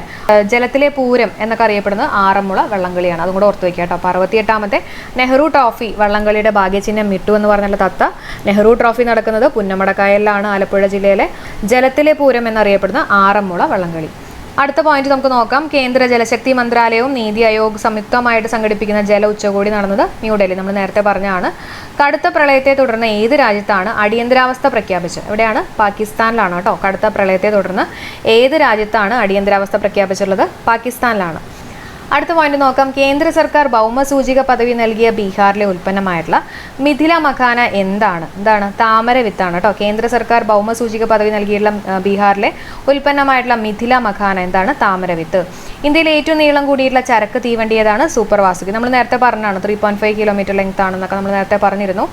A: ജലത്തിലെ പൂരം എന്നൊക്കെ അറിയപ്പെടുന്നത് ആറന്മുള വള്ളംകളിയാണ്. അതും കൂടെ ഓർത്ത് വയ്ക്കുക കേട്ടോ. അപ്പോൾ 68ാമത്തെ നെഹ്റു ട്രോഫി വള്ളംകളിയുടെ ഭാഗ്യചിഹ്നം മിട്ടു എന്ന് പറഞ്ഞുള്ള തത്ത. നെഹ്റു ട്രോഫി നടക്കുന്നത് പുന്നമടക്കായലിലാണ്, ആലപ്പുഴ ജില്ലയിലെ. ജലത്തിലെ പൂരം എന്നറിയപ്പെടുന്ന ആറന്മുള വള്ളംകളി. അടുത്ത പോയിന്റ് നമുക്ക് നോക്കാം. കേന്ദ്ര ജലശക്തി മന്ത്രാലയവും നീതി ആയോഗ് സംയുക്തമായിട്ട് സംഘടിപ്പിക്കുന്ന ജല ഉച്ചകോടി നടന്നത് ന്യൂഡൽഹി. നമ്മൾ നേരത്തെ പറഞ്ഞാണ്. കടുത്ത പ്രളയത്തെ തുടർന്ന് ഏത് രാജ്യത്താണ് അടിയന്തരാവസ്ഥ പ്രഖ്യാപിച്ചത്? എവിടെയാണ്? പാകിസ്ഥാനിലാണ് കേട്ടോ. കടുത്ത പ്രളയത്തെ തുടർന്ന് ഏത് രാജ്യത്താണ് അടിയന്തരാവസ്ഥ പ്രഖ്യാപിച്ചിട്ടുള്ളത്? പാകിസ്ഥാനിലാണ്. അടുത്ത പോയിന്റ് നോക്കാം. കേന്ദ്ര സർക്കാർ ഭൗമസൂചിക പദവി നൽകിയ ബീഹാറിലെ ഉൽപ്പന്നമായിട്ടുള്ള മിഥില മഖാന എന്താണ്? താമര വിത്താണ് കേട്ടോ. കേന്ദ്ര സർക്കാർ ഭൗമസൂചിക പദവി നൽകിയിട്ടുള്ള ബീഹാറിലെ ഉൽപ്പന്നമായിട്ടുള്ള മിഥില മഖാന എന്താണ്? താമര വിത്ത്. ഇന്ത്യയിലെ ഏറ്റവും നീളം കൂടിയിട്ടുള്ള ചരക്ക് തീവണ്ടി ഏതാണ്? സൂപ്പർ വാസുകി. നമ്മൾ നേരത്തെ പറഞ്ഞാണ് 3.5 കിലോമീറ്റർ ലെങ്ത് ആണെന്നൊക്കെ നമ്മൾ നേരത്തെ പറഞ്ഞിരുന്നു.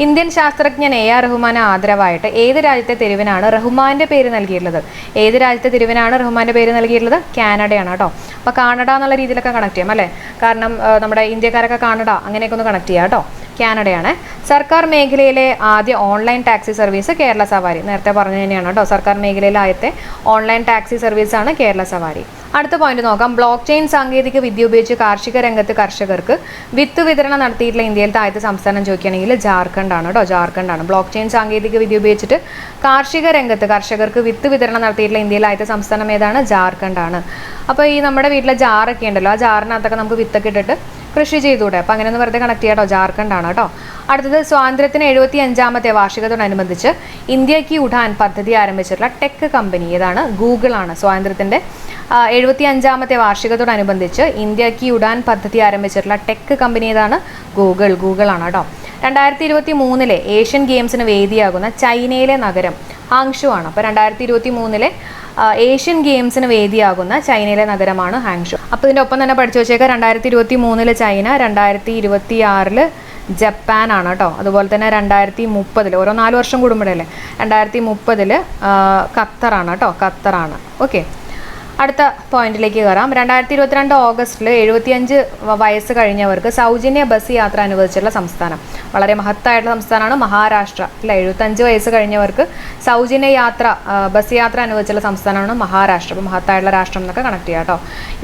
A: ഇന്ത്യൻ ശാസ്ത്രജ്ഞൻ AR റഹ്മാന് ആദരവായിട്ട് ഏത് രാജ്യത്തെ തെരുവിനാണ് റഹ്മാന്റെ പേര് നൽകിയിട്ടുള്ളത്? ഏത് രാജ്യത്തെ തെരുവിനാണ് റഹ്മാന്റെ പേര് നൽകിയിട്ടുള്ളത്? കാനഡയാണ് കേട്ടോ. അപ്പോൾ കാനഡ എന്നുള്ള രീതിയിലൊക്കെ കണക്ട് ചെയ്യാം അല്ലേ. കാരണം നമ്മുടെ ഇന്ത്യക്കാരൊക്കെ കാനഡ അങ്ങനെയൊക്കെ ഒന്ന് കണക്ട് ചെയ്യാം കേട്ടോ. കാനഡയാണ്. സർക്കാർ മേഖലയിലെ ആദ്യ ഓൺലൈൻ ടാക്സി സർവീസ് കേരള സവാരി. നേരത്തെ പറഞ്ഞു തന്നെയാണ് കേട്ടോ. സർക്കാർ മേഖലയിലെ ആദ്യത്തെ ഓൺലൈൻ ടാക്സി സർവീസാണ് കേരള സവാരി. അടുത്ത പോയിന്റ് നോക്കാം. ബ്ലോക്ക് ചെയിൻ സാങ്കേതിക വിദ്യ ഉപയോഗിച്ച് കാർഷിക രംഗത്ത് കർഷകർക്ക് വിത്ത് വിതരണം നടത്തിയിട്ടുള്ള ഇന്ത്യയിലത്തെ ആദ്യത്തെ സംസ്ഥാനം ചോദിക്കുകയാണെങ്കിൽ ജാർഖണ്ഡ് ആണ് കേട്ടോ. ജാർഖണ്ഡാണ്. ബ്ലോക്ക് ചെയിൻ സാങ്കേതിക വിദ്യ ഉപയോഗിച്ചിട്ട് കാർഷിക രംഗത്ത് കർഷകർക്ക് വിത്ത് വിതരണം നടത്തിയിട്ടുള്ള ഇന്ത്യയിലെ ആദ്യത്തെ സംസ്ഥാനം ഏതാണ്? ജാർഖണ്ഡാണ്. അപ്പോൾ ഈ നമ്മുടെ വീട്ടിലെ ജാറൊക്കെ ഉണ്ടല്ലോ, ആ ജാറിനകത്തൊക്കെ നമുക്ക് വിത്തൊക്കെ ഇട്ടിട്ട് കൃഷി ചെയ്തുകൂടെ? അപ്പോൾ അങ്ങനെ ഒന്ന് വെറുതെ കണക്ട് ചെയ്യാം കേട്ടോ. ജാർഖണ്ഡാണ് കേട്ടോ. അടുത്തത് സ്വാതന്ത്ര്യത്തിന് 75ാമത്തെ വാർഷികത്തോടനുബന്ധിച്ച് ഇന്ത്യക്ക് ഉഡാൻ പദ്ധതി ആരംഭിച്ചിട്ടുള്ള ടെക് കമ്പനി ഏതാണ്? ഗൂഗിൾ ആണ്. സ്വാതന്ത്ര്യത്തിൻ്റെ 75ാമത്തെ വാർഷികത്തോടനുബന്ധിച്ച് ഇന്ത്യക്ക് ഉഡാൻ പദ്ധതി ആരംഭിച്ചിട്ടുള്ള ടെക് കമ്പനി ഏതാണ്? ഗൂഗിൾ ആണ് കേട്ടോ. 2023 ഏഷ്യൻ ഗെയിംസിന് വേദിയാകുന്ന ചൈനയിലെ നഗരം ഹാങ്ഷു ആണ്. അപ്പോൾ 2023 ഏഷ്യൻ ഗെയിംസിന് വേദിയാകുന്ന ചൈനയിലെ നഗരമാണ് ഹാങ്ഷു. അപ്പോൾ ഇതിൻ്റെ ഒപ്പം തന്നെ പഠിച്ചു വെച്ചേക്കാം. 2023 ചൈന, 2026 ജപ്പാനാണ് കേട്ടോ. അതുപോലെ തന്നെ 2030 ഓരോ 4 വർഷം കൂടുമ്പോഴല്ലേ 2030 ഖത്തറാണ് കേട്ടോ. ഖത്തറാണ്. ഓക്കെ. അടുത്ത പോയിന്റിലേക്ക് കയറാം. 2022 ഓഗസ്റ്റിൽ 75 വയസ്സ് കഴിഞ്ഞവർക്ക് സൗജന്യ ബസ് യാത്ര അനുവദിച്ചിട്ടുള്ള സംസ്ഥാനം. വളരെ മഹത്തായിട്ടുള്ള സംസ്ഥാനമാണ് മഹാരാഷ്ട്ര അല്ലെ. 75 വയസ്സ് കഴിഞ്ഞവർക്ക് സൗജന്യ ബസ് യാത്ര അനുവദിച്ചുള്ള സംസ്ഥാനമാണ് മഹാരാഷ്ട്ര. അപ്പോൾ മഹത്തായിട്ടുള്ള രാഷ്ട്രം എന്നൊക്കെ കണക്ട് ചെയ്യാം കേട്ടോ.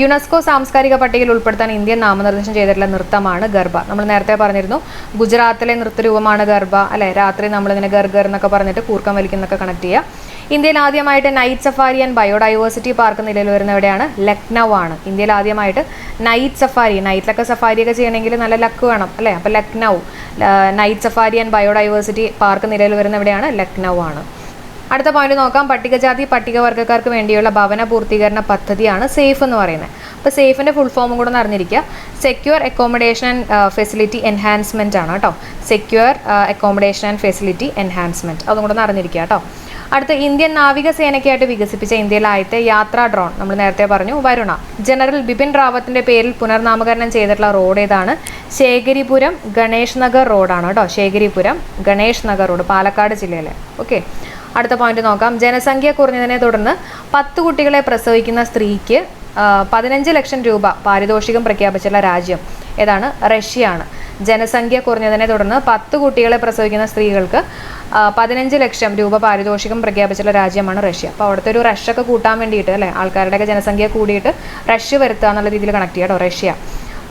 A: യുനെസ്കോ സാംസ്കാരിക പട്ടികയിൽ ഉൾപ്പെടുത്താൻ ഇന്ത്യൻ നാമനിർദ്ദേശം ചെയ്തിട്ടുള്ള നൃത്തമാണ് ഗർഭ. നമ്മൾ നേരത്തെ പറഞ്ഞിരുന്നു ഗുജറാത്തിലെ നൃത്തരൂപമാണ് ഗർഭ അല്ലെ. രാത്രി നമ്മളിങ്ങനെ ഗർഗർ എന്നൊക്കെ പറഞ്ഞിട്ട് കൂർക്കം വലിക്കുന്നൊക്കെ കണക്ട് ചെയ്യുക. ഇന്ത്യയിൽ ആദ്യമായിട്ട് night safari and biodiversity park നിലവിൽ വരുന്ന എവിടെയാണ്? ലക്നൗ ആണ്. ഇന്ത്യയിൽ ആദ്യമായിട്ട് നൈറ്റ് സഫാരി, നൈറ്റിലൊക്കെ സഫാരിയൊക്കെ ചെയ്യണമെങ്കിൽ നല്ല ലക്ക് വേണം അല്ലേ. അപ്പോൾ Lucknow night safari and biodiversity park നിലവിൽ വരുന്ന എവിടെയാണ്? ലക്നൗ ആണ്. അടുത്ത പോയിന്റ് നോക്കാം. പട്ടികജാതി പട്ടികവർഗ്ഗക്കാർക്ക് വേണ്ടിയുള്ള ഭവന പൂർത്തീകരണ പദ്ധതിയാണ് സേഫ് എന്ന് പറയുന്നത്. അപ്പോൾ സേഫിൻ്റെ ഫുൾ ഫോമും കൂടെ അറിഞ്ഞിരിക്കുക. Secure accommodation and facility enhancement ആണ് കേട്ടോ. Secure accommodation and facility enhancement അതും കൂടെ അറിഞ്ഞിരിക്കുക കേട്ടോ. അടുത്ത ഇന്ത്യൻ നാവികസേനയ്ക്കായിട്ട് വികസിപ്പിച്ച ഇന്ത്യയിലെ ആദ്യത്തെ യാത്രാ ഡ്രോൺ നമ്മൾ നേരത്തെ പറഞ്ഞു വരുണ. ജനറൽ ബിപിൻ റാവത്തിന്റെ പേരിൽ പുനർനാമകരണം ചെയ്തിട്ടുള്ള റോഡ് ഏതാണ്? ശേഖരിപുരം ഗണേഷ് നഗർ റോഡാണ് കേട്ടോ. ശേഖരിപുരം ഗണേഷ് നഗർ റോഡ് പാലക്കാട് ജില്ലയിലെ. ഓക്കെ. അടുത്ത പോയിന്റ് നോക്കാം. ജനസംഖ്യ കുറഞ്ഞതിനെ തുടർന്ന് 10 കുട്ടികളെ പ്രസവിക്കുന്ന സ്ത്രീക്ക് 15 ലക്ഷം രൂപ പാരിതോഷികം പ്രഖ്യാപിച്ചുള്ള രാജ്യം ഏതാണ്? റഷ്യയാണ്. ജനസംഖ്യ കുറഞ്ഞതിനെ തുടർന്ന് 10 കുട്ടികളെ പ്രസവിക്കുന്ന സ്ത്രീകൾക്ക് 15 ലക്ഷം രൂപ പാരിതോഷികം പ്രഖ്യാപിച്ചുള്ള രാജ്യമാണ് റഷ്യ. അപ്പോൾ അവിടുത്തെ ഒരു റഷൊക്കെ കൂട്ടാൻ വേണ്ടിയിട്ട് അല്ലേ, ആൾക്കാരുടെയൊക്കെ ജനസംഖ്യ കൂടിയിട്ട് റഷ് വരുത്തുക എന്നുള്ള രീതിയിൽ കണക്ട് ചെയ്യാം കേട്ടോ റഷ്യ.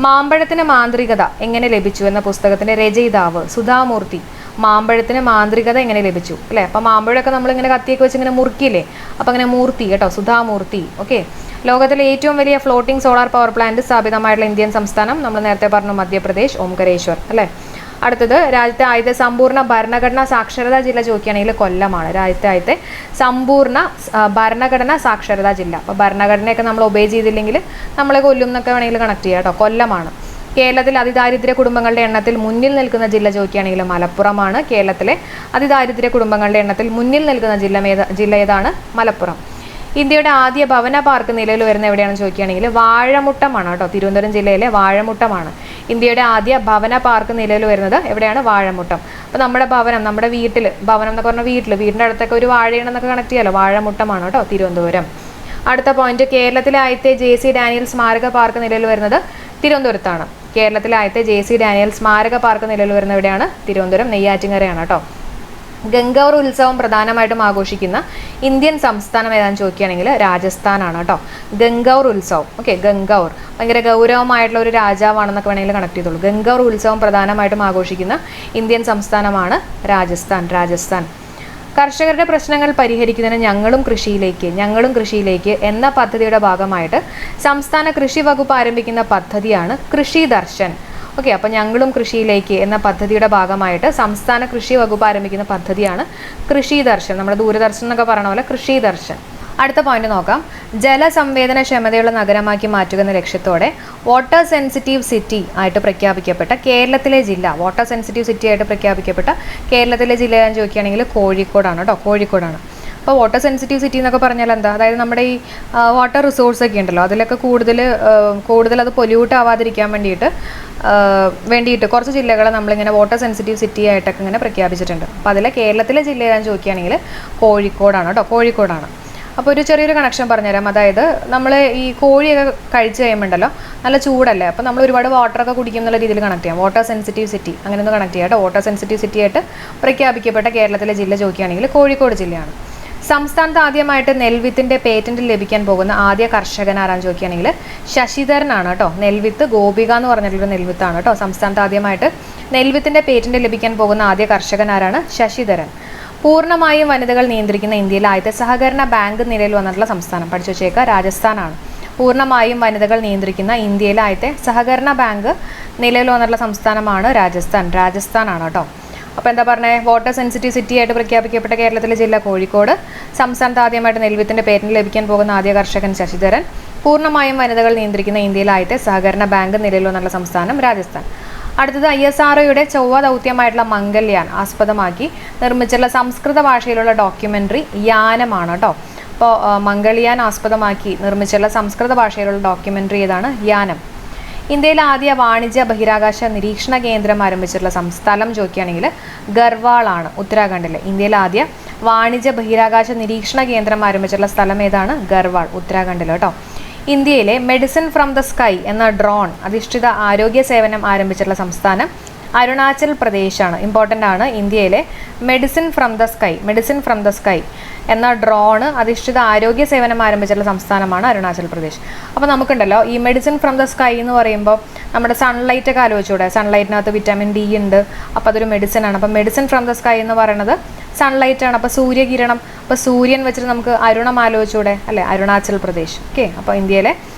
A: മാമ്പഴത്തിന് മാന്ത്രികത എങ്ങനെ ലഭിച്ചു എന്ന പുസ്തകത്തിന്റെ രചയിതാവ് സുധാമൂർത്തി. മാമ്പഴത്തിന് മാന്ത്രികത എങ്ങനെ ലഭിച്ചു അല്ലേ. അപ്പം മാമ്പഴമൊക്കെ നമ്മളിങ്ങനെ കത്തിയൊക്കെ വെച്ച് ഇങ്ങനെ മുറുക്കിയില്ലേ, അപ്പം അങ്ങനെ മൂർത്തി കേട്ടോ, സുധാമൂർത്തി. ഓക്കെ. ലോകത്തിലെ ഏറ്റവും വലിയ ഫ്ലോട്ടിംഗ് സോളാർ പവർ പ്ലാന്റ് സ്ഥാപിതമായിട്ടുള്ള ഇന്ത്യൻ സംസ്ഥാനം നമ്മൾ നേരത്തെ പറഞ്ഞു മധ്യപ്രദേശ്, ഓംകരേശ്വർ അല്ലേ. അടുത്തത് രാജ്യത്തെ ആദ്യത്തെ സമ്പൂർണ്ണ ഭരണഘടനാ സാക്ഷരതാ ജില്ല ചോദിക്കുകയാണെങ്കിൽ കൊല്ലമാണ്. രാജ്യത്തെ സമ്പൂർണ്ണ ഭരണഘടനാ സാക്ഷരതാ ജില്ല. അപ്പോൾ ഭരണഘടനയൊക്കെ നമ്മൾ ഒബേ ചെയ്തില്ലെങ്കിൽ നമ്മളെ കൊല്ലും എന്നൊക്കെ വേണമെങ്കിൽ കണക്ട് ചെയ്യാം കേട്ടോ, കൊല്ലമാണ്. കേരളത്തിൽ അതിദാരിദ്ര്യ കുടുംബങ്ങളുടെ എണ്ണത്തിൽ മുന്നിൽ നിൽക്കുന്ന ജില്ല ചോദിക്കുകയാണെങ്കിൽ മലപ്പുറമാണ്. കേരളത്തിലെ അതിദാരിദ്ര്യ കുടുംബങ്ങളുടെ എണ്ണത്തിൽ മുന്നിൽ നിൽക്കുന്ന ജില്ല ഏതാണ്? മലപ്പുറം. ഇന്ത്യയുടെ ആദ്യ ഭവന പാർക്ക് നിലവിൽ വരുന്ന എവിടെയാണെന്ന് ചോദിക്കുകയാണെങ്കിൽ വാഴമുട്ടമാണ് കേട്ടോ, തിരുവനന്തപുരം ജില്ലയിലെ വാഴമുട്ടമാണ് ഇന്ത്യയുടെ ആദ്യ ഭവന പാർക്ക് നിലവിൽ വരുന്നത്. എവിടെയാണ്? വാഴമുട്ടം. അപ്പോൾ നമ്മുടെ ഭവനം, നമ്മുടെ വീട്ടിൽ, ഭവനം എന്നൊക്കെ പറഞ്ഞാൽ വീടിൻ്റെ അടുത്തൊക്കെ ഒരു വാഴയാണെന്നൊക്കെ കണക്ട് ചെയ്യാമല്ലോ, വാഴമുട്ടമാണ് കേട്ടോ, തിരുവനന്തപുരം. അടുത്ത പോയിന്റ്, കേരളത്തിലെ ആദ്യത്തെ JC ഡാനിയൽ സ്മാരക പാർക്ക് നിലവിൽ വരുന്നത് തിരുവനന്തപുരത്താണ്. കേരളത്തിലെ ആദ്യത്തെ JC ഡാനിയൽ സ്മാരക പാർക്ക് നിലവിൽ വരുന്ന എവിടെയാണ്? തിരുവനന്തപുരം, നെയ്യാറ്റിൻകരയാണ് കേട്ടോ. ഗംഗൗർ ഉത്സവം പ്രധാനമായിട്ടും ആഘോഷിക്കുന്ന ഇന്ത്യൻ സംസ്ഥാനം ഏതാണെന്ന് ചോദിക്കുകയാണെങ്കിൽ രാജസ്ഥാനാണ് കേട്ടോ. ഗംഗൗർ ഉത്സവം. ഓക്കെ, ഗംഗൗർ ഭയങ്കര ഗൗരവമായിട്ടുള്ള ഒരു രാജാവാണെന്നൊക്കെ വേണമെങ്കിൽ കണക്ട് ചെയ്തോളൂ. ഗംഗൗർ ഉത്സവം പ്രധാനമായിട്ടും ആഘോഷിക്കുന്ന ഇന്ത്യൻ സംസ്ഥാനമാണ് രാജസ്ഥാൻ. കർഷകരുടെ പ്രശ്നങ്ങൾ പരിഹരിക്കുന്നതിന് ഞങ്ങളും കൃഷിയിലേക്ക് എന്ന പദ്ധതിയുടെ ഭാഗമായിട്ട് സംസ്ഥാന കൃഷി വകുപ്പ് ആരംഭിക്കുന്ന പദ്ധതിയാണ് കൃഷി ദർശൻ. ഓക്കെ, അപ്പോൾ ഞങ്ങളും കൃഷിയിലേക്ക് എന്ന പദ്ധതിയുടെ ഭാഗമായിട്ട് സംസ്ഥാന കൃഷി വകുപ്പ് ആരംഭിക്കുന്ന പദ്ധതിയാണ് കൃഷി ദർശൻ. നമ്മുടെ ദൂരദർശൻ എന്നൊക്കെ പറയുന്ന പോലെ കൃഷി ദർശൻ. അടുത്ത പോയിന്റ് നോക്കാം. ജലസംവേദനക്ഷമതയുള്ള നഗരമാക്കി മാറ്റുക എന്ന ലക്ഷ്യത്തോടെ വാട്ടർ സെൻസിറ്റീവ് സിറ്റി ആയിട്ട് പ്രഖ്യാപിക്കപ്പെട്ട കേരളത്തിലെ ജില്ല, വാട്ടർ സെൻസിറ്റീവ് സിറ്റി ആയിട്ട് പ്രഖ്യാപിക്കപ്പെട്ട കേരളത്തിലെ ജില്ല എന്ന് ചോദിക്കുകയാണെങ്കിൽ കോഴിക്കോടാണ് കേട്ടോ, കോഴിക്കോടാണ്. അപ്പോൾ വാട്ടർ സെൻസിറ്റീവ് സിറ്റി എന്നൊക്കെ പറഞ്ഞാൽ എന്താ? അതായത് നമ്മുടെ ഈ വാട്ടർ റിസോഴ്സ് ഒക്കെ ഉണ്ടല്ലോ, അതിലൊക്കെ കൂടുതൽ അത് പൊല്യൂട്ട് ആവാതിരിക്കാൻ വേണ്ടിയിട്ട് കുറച്ച് ജില്ലകളെ നമ്മളിങ്ങനെ വാട്ടർ സെൻസിറ്റീവ് സിറ്റി ആയിട്ടൊക്കെ ഇങ്ങനെ പ്രഖ്യാപിച്ചിട്ടുണ്ട്. അപ്പോൾ അതിലെ കേരളത്തിലെ ജില്ല ഏതാണെന്ന് ചോദിക്കുകയാണെങ്കിൽ കോഴിക്കോടാണ് കേട്ടോ, കോഴിക്കോടാണ്. അപ്പോൾ ഒരു ചെറിയൊരു കണക്ഷൻ പറഞ്ഞുതരാം. അതായത് നമ്മൾ ഈ കോഴിയൊക്കെ കഴിച്ച് കഴിയുമ്പോണ്ടല്ലോ നല്ല ചൂടല്ലേ, അപ്പോൾ നമ്മൾ ഒരുപാട് വാട്ടറൊക്കെ കുടിക്കും എന്നുള്ള രീതിയിൽ കണക്ട് ചെയ്യാം. വാട്ടർ സെൻസിറ്റീവ് സിറ്റി അങ്ങനെ ഒന്ന് കണക്ട് ചെയ്യാം കേട്ടോ. വാട്ടർ സെൻസിറ്റീവ് സിറ്റി ആയിട്ട് പ്രഖ്യാപിക്കപ്പെട്ട കേരളത്തിലെ ജില്ല ചോദിക്കുകയാണെങ്കിൽ കോഴിക്കോട് ജില്ലയാണ്. സംസ്ഥാനത്ത് ആദ്യമായിട്ട് നെൽവിത്തിന്റെ പേറ്റന്റ് ലഭിക്കാൻ പോകുന്ന ആദ്യ കർഷകനാരാന്ന് ചോദിക്കുകയാണെങ്കിൽ ശശിധരനാണ് കേട്ടോ. നെൽവിത്ത് ഗോപിക എന്ന് പറഞ്ഞിട്ടുള്ളൊരു നെൽവിത്താണ് കേട്ടോ. സംസ്ഥാനത്ത് ആദ്യമായിട്ട് നെൽവിത്തിന്റെ പേറ്റന്റ് ലഭിക്കാൻ പോകുന്ന ആദ്യ കർഷകനാരാണ്? ശശിധരൻ. പൂർണ്ണമായും വനിതകൾ നിയന്ത്രിക്കുന്ന ഇന്ത്യയിലെ ആദ്യത്തെ സഹകരണ ബാങ്ക് നിലയിൽ വന്നിട്ടുള്ള സംസ്ഥാനം പഠിച്ചു വെച്ചേക്കുക, രാജസ്ഥാനാണ്. പൂർണ്ണമായും വനിതകൾ നിയന്ത്രിക്കുന്ന ഇന്ത്യയിലെ ആദ്യത്തെ സഹകരണ ബാങ്ക് നിലയിൽ വന്നിട്ടുള്ള സംസ്ഥാനമാണ് രാജസ്ഥാനാണ് കേട്ടോ. അപ്പോൾ എന്താ പറഞ്ഞത്? വാട്ടർ സെൻസിറ്റീവ് സിറ്റി ആയിട്ട് പ്രഖ്യാപിക്കപ്പെട്ട കേരളത്തിലെ ജില്ല കോഴിക്കോട്. സംസ്ഥാനത്ത് ആദ്യമായിട്ട് നെൽവിത്തിന്റെ പേറ്റന്റ് ലഭിക്കാൻ പോകുന്ന ആദ്യ കർഷകൻ ശശിധരൻ. പൂർണ്ണമായും വനിതകൾ നിയന്ത്രിക്കുന്ന ഇന്ത്യയിലെ ആദ്യത്തെ സഹകരണ ബാങ്ക് നിലയിൽ വന്നുള്ള സംസ്ഥാനം രാജസ്ഥാൻ. അടുത്തത് ISROയുടെ ചൊവ്വ ദൗത്യമായിട്ടുള്ള മംഗൾയാൻ ആസ്പദമാക്കി നിർമ്മിച്ചുള്ള സംസ്കൃത ഭാഷയിലുള്ള ഡോക്യുമെന്ററി യാനമാണ് കേട്ടോ. അപ്പോൾ മംഗൾയാൻ ആസ്പദമാക്കി നിർമ്മിച്ചുള്ള സംസ്കൃത ഭാഷയിലുള്ള ഡോക്യുമെന്ററി ഏതാണ്? യാനം. ഇന്ത്യയിലെ ആദ്യ വാണിജ്യ ബഹിരാകാശ നിരീക്ഷണ കേന്ദ്രം ആരംഭിച്ചിട്ടുള്ള സ്ഥലം ചോദിക്കുകയാണെങ്കിൽ ഗർവാളാണ്, ഉത്തരാഖണ്ഡിലെ. ഇന്ത്യയിലെ ആദ്യ വാണിജ്യ ബഹിരാകാശ നിരീക്ഷണ കേന്ദ്രം ആരംഭിച്ചിട്ടുള്ള സ്ഥലം ഏതാണ്? ഗർവാൾ, ഉത്തരാഖണ്ഡിൽ കേട്ടോ. ഇന്ത്യയിലെ മെഡിസിൻ ഫ്രം ദ സ്കൈ എന്ന ഡ്രോൺ അധിഷ്ഠിത ആരോഗ്യ സേവനം ആരംഭിച്ചിട്ടുള്ള സംസ്ഥാനം അരുണാചൽ പ്രദേശാണ്. ഇമ്പോർട്ടൻ്റ് ആണ്. ഇന്ത്യയിലെ മെഡിസിൻ ഫ്രം ദ സ്കൈ എന്ന ഡ്രോണ് അധിഷ്ഠിത ആരോഗ്യ സേവനം ആരംഭിച്ചിട്ടുള്ള സംസ്ഥാനമാണ് അരുണാചൽ പ്രദേശ്. അപ്പോൾ നമുക്കുണ്ടല്ലോ ഈ മെഡിസിൻ ഫ്രം ദ സ്കൈ എന്ന് പറയുമ്പോൾ നമ്മുടെ സൺലൈറ്റ് ഒക്കെ ആലോചിച്ചൂടെ? സൺലൈറ്റിനകത്ത് വിറ്റാമിൻ D ഉണ്ട്, അപ്പോൾ അതൊരു മെഡിസിൻ ആണ്. അപ്പോൾ മെഡിസിൻ ഫ്രം ദ സ്കൈ എന്ന് പറയുന്നത് സൺലൈറ്റ് ആണ്. അപ്പോൾ സൂര്യകിരണം, അപ്പോൾ സൂര്യൻ വെച്ചിട്ട് നമുക്ക് അരുണം ആലോചിച്ചൂടെ അല്ലേ? അരുണാചൽ പ്രദേശ്. ഓക്കെ, അപ്പോൾ ഇന്ത്യയിലെ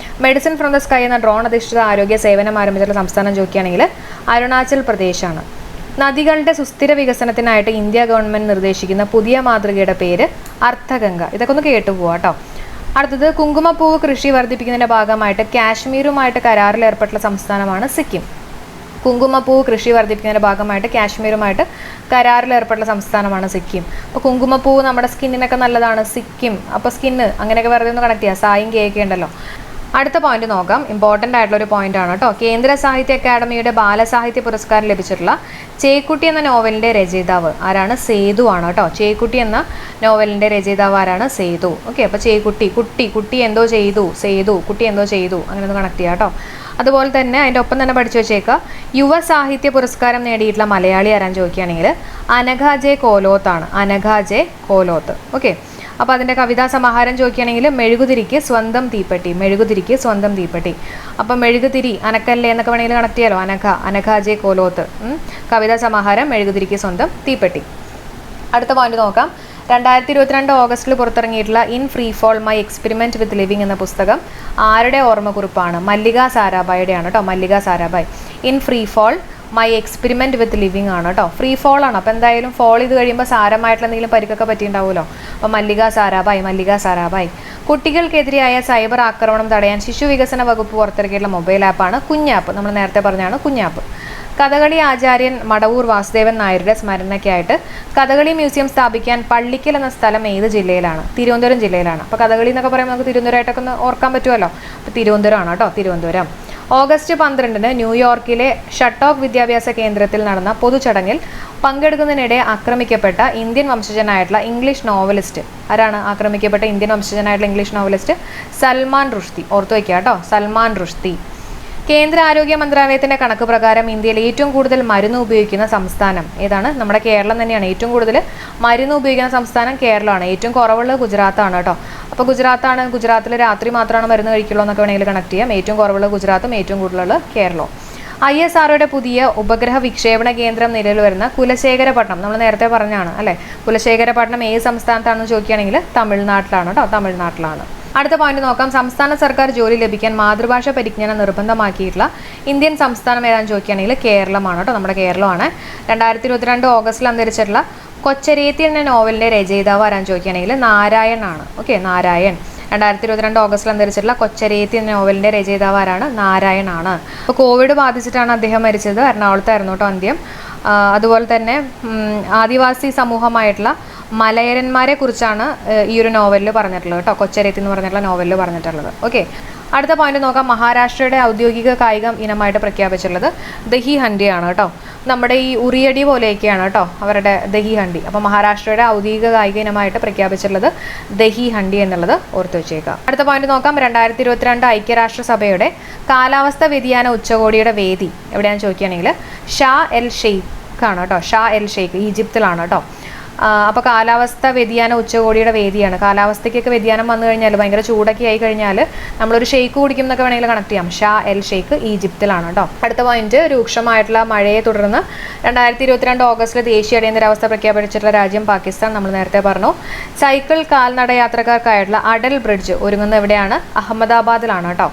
A: മെഡിസിൻ ഫ്രം ദ സ്കൈ എന്ന ഡ്രോൺ അധിഷ്ഠിത ആരോഗ്യ സേവനം ആരംഭിച്ചിട്ടുള്ള സംസ്ഥാനം ചോദിക്കുകയാണെങ്കിൽ അരുണാചൽ പ്രദേശാണ്. നദികളുടെ സുസ്ഥിര വികസനത്തിനായിട്ട് ഇന്ത്യ ഗവൺമെന്റ് നിർദ്ദേശിക്കുന്ന പുതിയ മാതൃകയുടെ പേര് അർത്ഥഗംഗ. ഇതൊക്കെ ഒന്ന് കേട്ടു പോവാം കേട്ടോ. അടുത്തത് കുങ്കുമപ്പൂവ് കൃഷി വർദ്ധിപ്പിക്കുന്നതിന്റെ ഭാഗമായിട്ട് കാശ്മീരുമായിട്ട് കരാറിൽ ഏർപ്പെട്ടുള്ള സംസ്ഥാനമാണ് സിക്കിം. കുങ്കുമപ്പൂവ് കൃഷി വർദ്ധിപ്പിക്കുന്നതിന്റെ ഭാഗമായിട്ട് കാശ്മീരുമായിട്ട് കരാറിൽ ഏർപ്പെട്ടുള്ള സംസ്ഥാനമാണ് സിക്കിം. അപ്പോൾ കുങ്കുമപ്പൂവ് നമ്മുടെ സ്കിന്നിനൊക്കെ നല്ലതാണ്, സിക്കിം. അപ്പോൾ സ്കിന്ന് അങ്ങനെയൊക്കെ വെറുതെ ഒന്ന് കണക്ട് ചെയ്യാം. സായും കേക്ക് ഉണ്ടല്ലോ. അടുത്ത പോയിന്റ് നോക്കാം. ഇമ്പോർട്ടൻ്റ് ആയിട്ടുള്ള ഒരു പോയിന്റ് ആണ് കേട്ടോ. കേന്ദ്ര സാഹിത്യ അക്കാദമിയുടെ ബാലസാഹിത്യ പുരസ്കാരം ലഭിച്ചിട്ടുള്ള ചേക്കുട്ടി എന്ന നോവലിന്റെ രചയിതാവ് ആരാണ്? സേതു ആണ് കേട്ടോ. ചേക്കുട്ടി എന്ന നോവലിന്റെ രചയിതാവ് ആരാണ്? സേതു. ഓക്കെ, അപ്പോൾ ചേക്കുട്ടി, കുട്ടി എന്തോ ചെയ്തു, സേതു കുട്ടി എന്തോ ചെയ്തു, അങ്ങനെ ഒന്ന് കണക്ട് ചെയ്യാം കേട്ടോ. അതുപോലെ തന്നെ അതിൻ്റെ ഒപ്പം തന്നെ പഠിച്ചു വെച്ചേക്കുക, യുവ സാഹിത്യ പുരസ്കാരം നേടിയിട്ടുള്ള മലയാളി ആരാന്ന് ചോദിക്കുകയാണെങ്കിൽ അനഘ ജെ കോലോത്താണ്. അനഘ ജെ കോലോത്ത്. ഓക്കെ, അപ്പോൾ അതിൻ്റെ കവിതാ സമാഹാരം ചോദിക്കുകയാണെങ്കിൽ മെഴുകുതിരിക്ക് സ്വന്തം തീപ്പെട്ടി. മെഴുകുതിരിക്ക് സ്വന്തം തീപ്പെട്ടി. അപ്പം മെഴുകുതിരി അനക്കല്ലേ എന്നൊക്കെ വേണമെങ്കിൽ കണക്ട് ചെയ്യാലോ. അനഘ ജെ കോലോത്ത്. കവിതാ സമാഹാരം മെഴുകുതിരിക്ക് സ്വന്തം തീപ്പെട്ടി. അടുത്ത പോയിന്റ് നോക്കാം. 2022 ഓഗസ്റ്റിൽ പുറത്തിറങ്ങിയിട്ടുള്ള in free fall my experiment with living എന്ന പുസ്തകം ആരുടെ ഓർമ്മക്കുറിപ്പാണ്? മല്ലിക സാരാഭായിയുടെയാണ് കേട്ടോ. Mallika Sarabhai. In free fall my experiment with living ആണ് കേട്ടോ. ഫ്രീ ഫോൾ ആണ്. അപ്പോൾ എന്തായാലും ഫോൾ ചെയ്ത് കഴിയുമ്പോൾ സാരമായിട്ടുള്ള എന്തെങ്കിലും പരിക്കൊക്കെ പറ്റിയിട്ടുണ്ടാവുമല്ലോ. അപ്പോൾ മല്ലിക സാരാഭായ്. കുട്ടികൾക്കെതിരെയായ സൈബർ ആക്രമണം തടയാൻ ശിശു വികസന വകുപ്പ് പുറത്തിറക്കിയിട്ടുള്ള മൊബൈൽ ആപ്പാണ് കുഞ്ഞാപ്പ്. നമ്മൾ നേരത്തെ പറഞ്ഞാണ് കുഞ്ഞാപ്പ്. കഥകളി ആചാര്യൻ മടവൂർ വാസുദേവൻ നായരുടെ സ്മരണയ്ക്കായിട്ട് കഥകളി മ്യൂസിയം സ്ഥാപിക്കാൻ പള്ളിക്കൽ എന്ന സ്ഥലം ഏത് ജില്ലയിലാണ്? തിരുവനന്തപുരം ജില്ലയിലാണ്. അപ്പോൾ കഥകളി എന്നൊക്കെ പറയുമ്പോൾ നമുക്ക് തിരുവനന്തപുരമായിട്ടൊക്കെ ഒന്ന് ഓർക്കാൻ പറ്റുമല്ലോ. അപ്പോൾ തിരുവനന്തപുരമാണ് കേട്ടോ. തിരുവനന്തപുരം. ഓഗസ്റ്റ് 12 ന്യൂയോർക്കിലെ ഷട്ട് ഓഫ് വിദ്യാഭ്യാസ കേന്ദ്രത്തിൽ നടന്ന പൊതുചടങ്ങിൽ പങ്കെടുക്കുന്നതിനിടെ ആക്രമിക്കപ്പെട്ട ഇന്ത്യൻ വംശജനായിട്ടുള്ള ഇംഗ്ലീഷ് നോവലിസ്റ്റ് ആരാണ്? ആക്രമിക്കപ്പെട്ട ഇന്ത്യൻ വംശജനായിട്ടുള്ള ഇംഗ്ലീഷ് നോവലിസ്റ്റ് സൽമാൻ റുഷ്ദി. ഓർത്തു വയ്ക്കുക കേട്ടോ, സൽമാൻ റുഷ്ദി. കേന്ദ്ര ആരോഗ്യ മന്ത്രാലയത്തിന്റെ കണക്ക് പ്രകാരം ഇന്ത്യയിൽ ഏറ്റവും കൂടുതൽ മരുന്ന് ഉപയോഗിക്കുന്ന സംസ്ഥാനം ഏതാണ്? നമ്മുടെ കേരളം തന്നെയാണ്. ഏറ്റവും കൂടുതൽ മരുന്ന് ഉപയോഗിക്കുന്ന സംസ്ഥാനം കേരളമാണ്. ഏറ്റവും കുറവുള്ളത് ഗുജറാത്താണ് കേട്ടോ. അപ്പോൾ ഗുജറാത്തിൽ രാത്രി മാത്രമാണ് മരുന്ന് കഴിക്കുള്ളൂ എന്നൊക്കെ വേണമെങ്കിൽ കണക്ട് ചെയ്യാം. ഏറ്റവും കുറവുള്ളത് ഗുജറാത്തും ഏറ്റവും കൂടുതലുള്ളത് കേരളവും. ISROയുടെ പുതിയ ഉപഗ്രഹ വിക്ഷേപണ കേന്ദ്രം നിലവിൽ വരുന്ന കുലശേഖരപട്ടണം നമ്മൾ നേരത്തെ പറഞ്ഞാണ് അല്ലേ. കുലശേഖരപട്ടണം ഏത് സംസ്ഥാനത്താണെന്ന് ചോദിക്കുകയാണെങ്കിൽ തമിഴ്നാട്ടിലാണ് കേട്ടോ. തമിഴ്നാട്ടിലാണ്. അടുത്ത പോയിന്റ് നോക്കാം. സംസ്ഥാന സർക്കാർ ജോലി ലഭിക്കാൻ മാതൃഭാഷ പരിജ്ഞാനം നിർബന്ധമാക്കിയിട്ടുള്ള ഇന്ത്യൻ സംസ്ഥാനം ഏതാണെന്ന് ചോദിക്കുകയാണെങ്കിൽ കേരളമാണ് കേട്ടോ. നമ്മുടെ കേരളമാണ്. 2022 ഓഗസ്റ്റിൽ അന്തരിച്ചിട്ടുള്ള കൊച്ചരേത്തി എന്ന നോവലിന്റെ രചയിതാവ് ആരാന്ന് ചോദിക്കുകയാണെങ്കിൽ നാരായണാണ്. ഓക്കെ, നാരായൺ. 2022 ഓഗസ്റ്റിൽ അന്തരിച്ചിട്ടുള്ള കൊച്ചരേത്തി എന്ന നോവലിന്റെ രചയിതാവ് ആരാണ്? നാരായണാണ്. അപ്പോൾ കോവിഡ് ബാധിച്ചിട്ടാണ് അദ്ദേഹം മരിച്ചത്. എറണാകുളത്തായിരുന്നു കേട്ടോ അന്ത്യം. അതുപോലെ തന്നെ ആദിവാസി സമൂഹമായിട്ടുള്ള മലയരന്മാരെ കുറിച്ചാണ് ഈ ഒരു നോവലിൽ പറഞ്ഞിട്ടുള്ളത് കേട്ടോ. കൊച്ചരേത്തി എന്ന് പറഞ്ഞിട്ടുള്ള നോവലിൽ പറഞ്ഞിട്ടുള്ളത്. ഓക്കെ, അടുത്ത പോയിന്റ് നോക്കാം. മഹാരാഷ്ട്രയുടെ ഔദ്യോഗിക കായികം ഇനമായിട്ട് പ്രഖ്യാപിച്ചിട്ടുള്ളത് ദഹി ഹണ്ടിയാണ് കേട്ടോ. നമ്മുടെ ഈ ഉറിയടി പോലെയൊക്കെയാണ് കേട്ടോ അവരുടെ ദഹി ഹണ്ടി. അപ്പോൾ മഹാരാഷ്ട്രയുടെ ഔദ്യോഗിക കായിക ഇനമായിട്ട് പ്രഖ്യാപിച്ചിട്ടുള്ളത് ദഹി ഹണ്ടി എന്നുള്ളത് ഓർത്തു വെച്ചേക്കാം. അടുത്ത പോയിന്റ് നോക്കാം. 2022 ഐക്യരാഷ്ട്രസഭയുടെ കാലാവസ്ഥ വ്യതിയാന ഉച്ചകോടിയുടെ വേദി എവിടെയാണെന്ന് ചോദിക്കുകയാണെങ്കിൽ ഷാ എൽ ഷെയ്ഖ് ആണ് കേട്ടോ. ഷാ എൽ ഷെയ്ഖ് ഈജിപ്തിലാണ് കേട്ടോ. അപ്പോൾ കാലാവസ്ഥ വ്യതിയാന ഉച്ചകോടിയുടെ വേദിയാണ്. കാലാവസ്ഥയ്ക്കൊക്കെ വ്യതിയാനം വന്നു കഴിഞ്ഞാൽ ഭയങ്കര ചൂടൊക്കെ ആയി കഴിഞ്ഞാൽ നമ്മളൊരു ഷെയ്ക്ക് കുടിക്കും എന്നൊക്കെ വേണമെങ്കിൽ കണക്ട് ചെയ്യാം. ഷാ എൽ ഷെയ്ഖ് ഈജിപ്തിലാണ് കേട്ടോ. അടുത്ത പോയിന്റ്, രൂക്ഷമായിട്ടുള്ള മഴയെ തുടർന്ന് 2022 ഓഗസ്റ്റിൽ ദേശീയ അടിയന്തരാവസ്ഥ പ്രഖ്യാപിച്ചിട്ടുള്ള രാജ്യം പാകിസ്ഥാൻ. നമ്മൾ നേരത്തെ പറഞ്ഞു. സൈക്കിൾ കാൽനട യാത്രക്കാർക്കായിട്ടുള്ള അടൽ ബ്രിഡ്ജ് ഒരുങ്ങുന്ന എവിടെയാണ്? അഹമ്മദാബാദിലാണ് കേട്ടോ.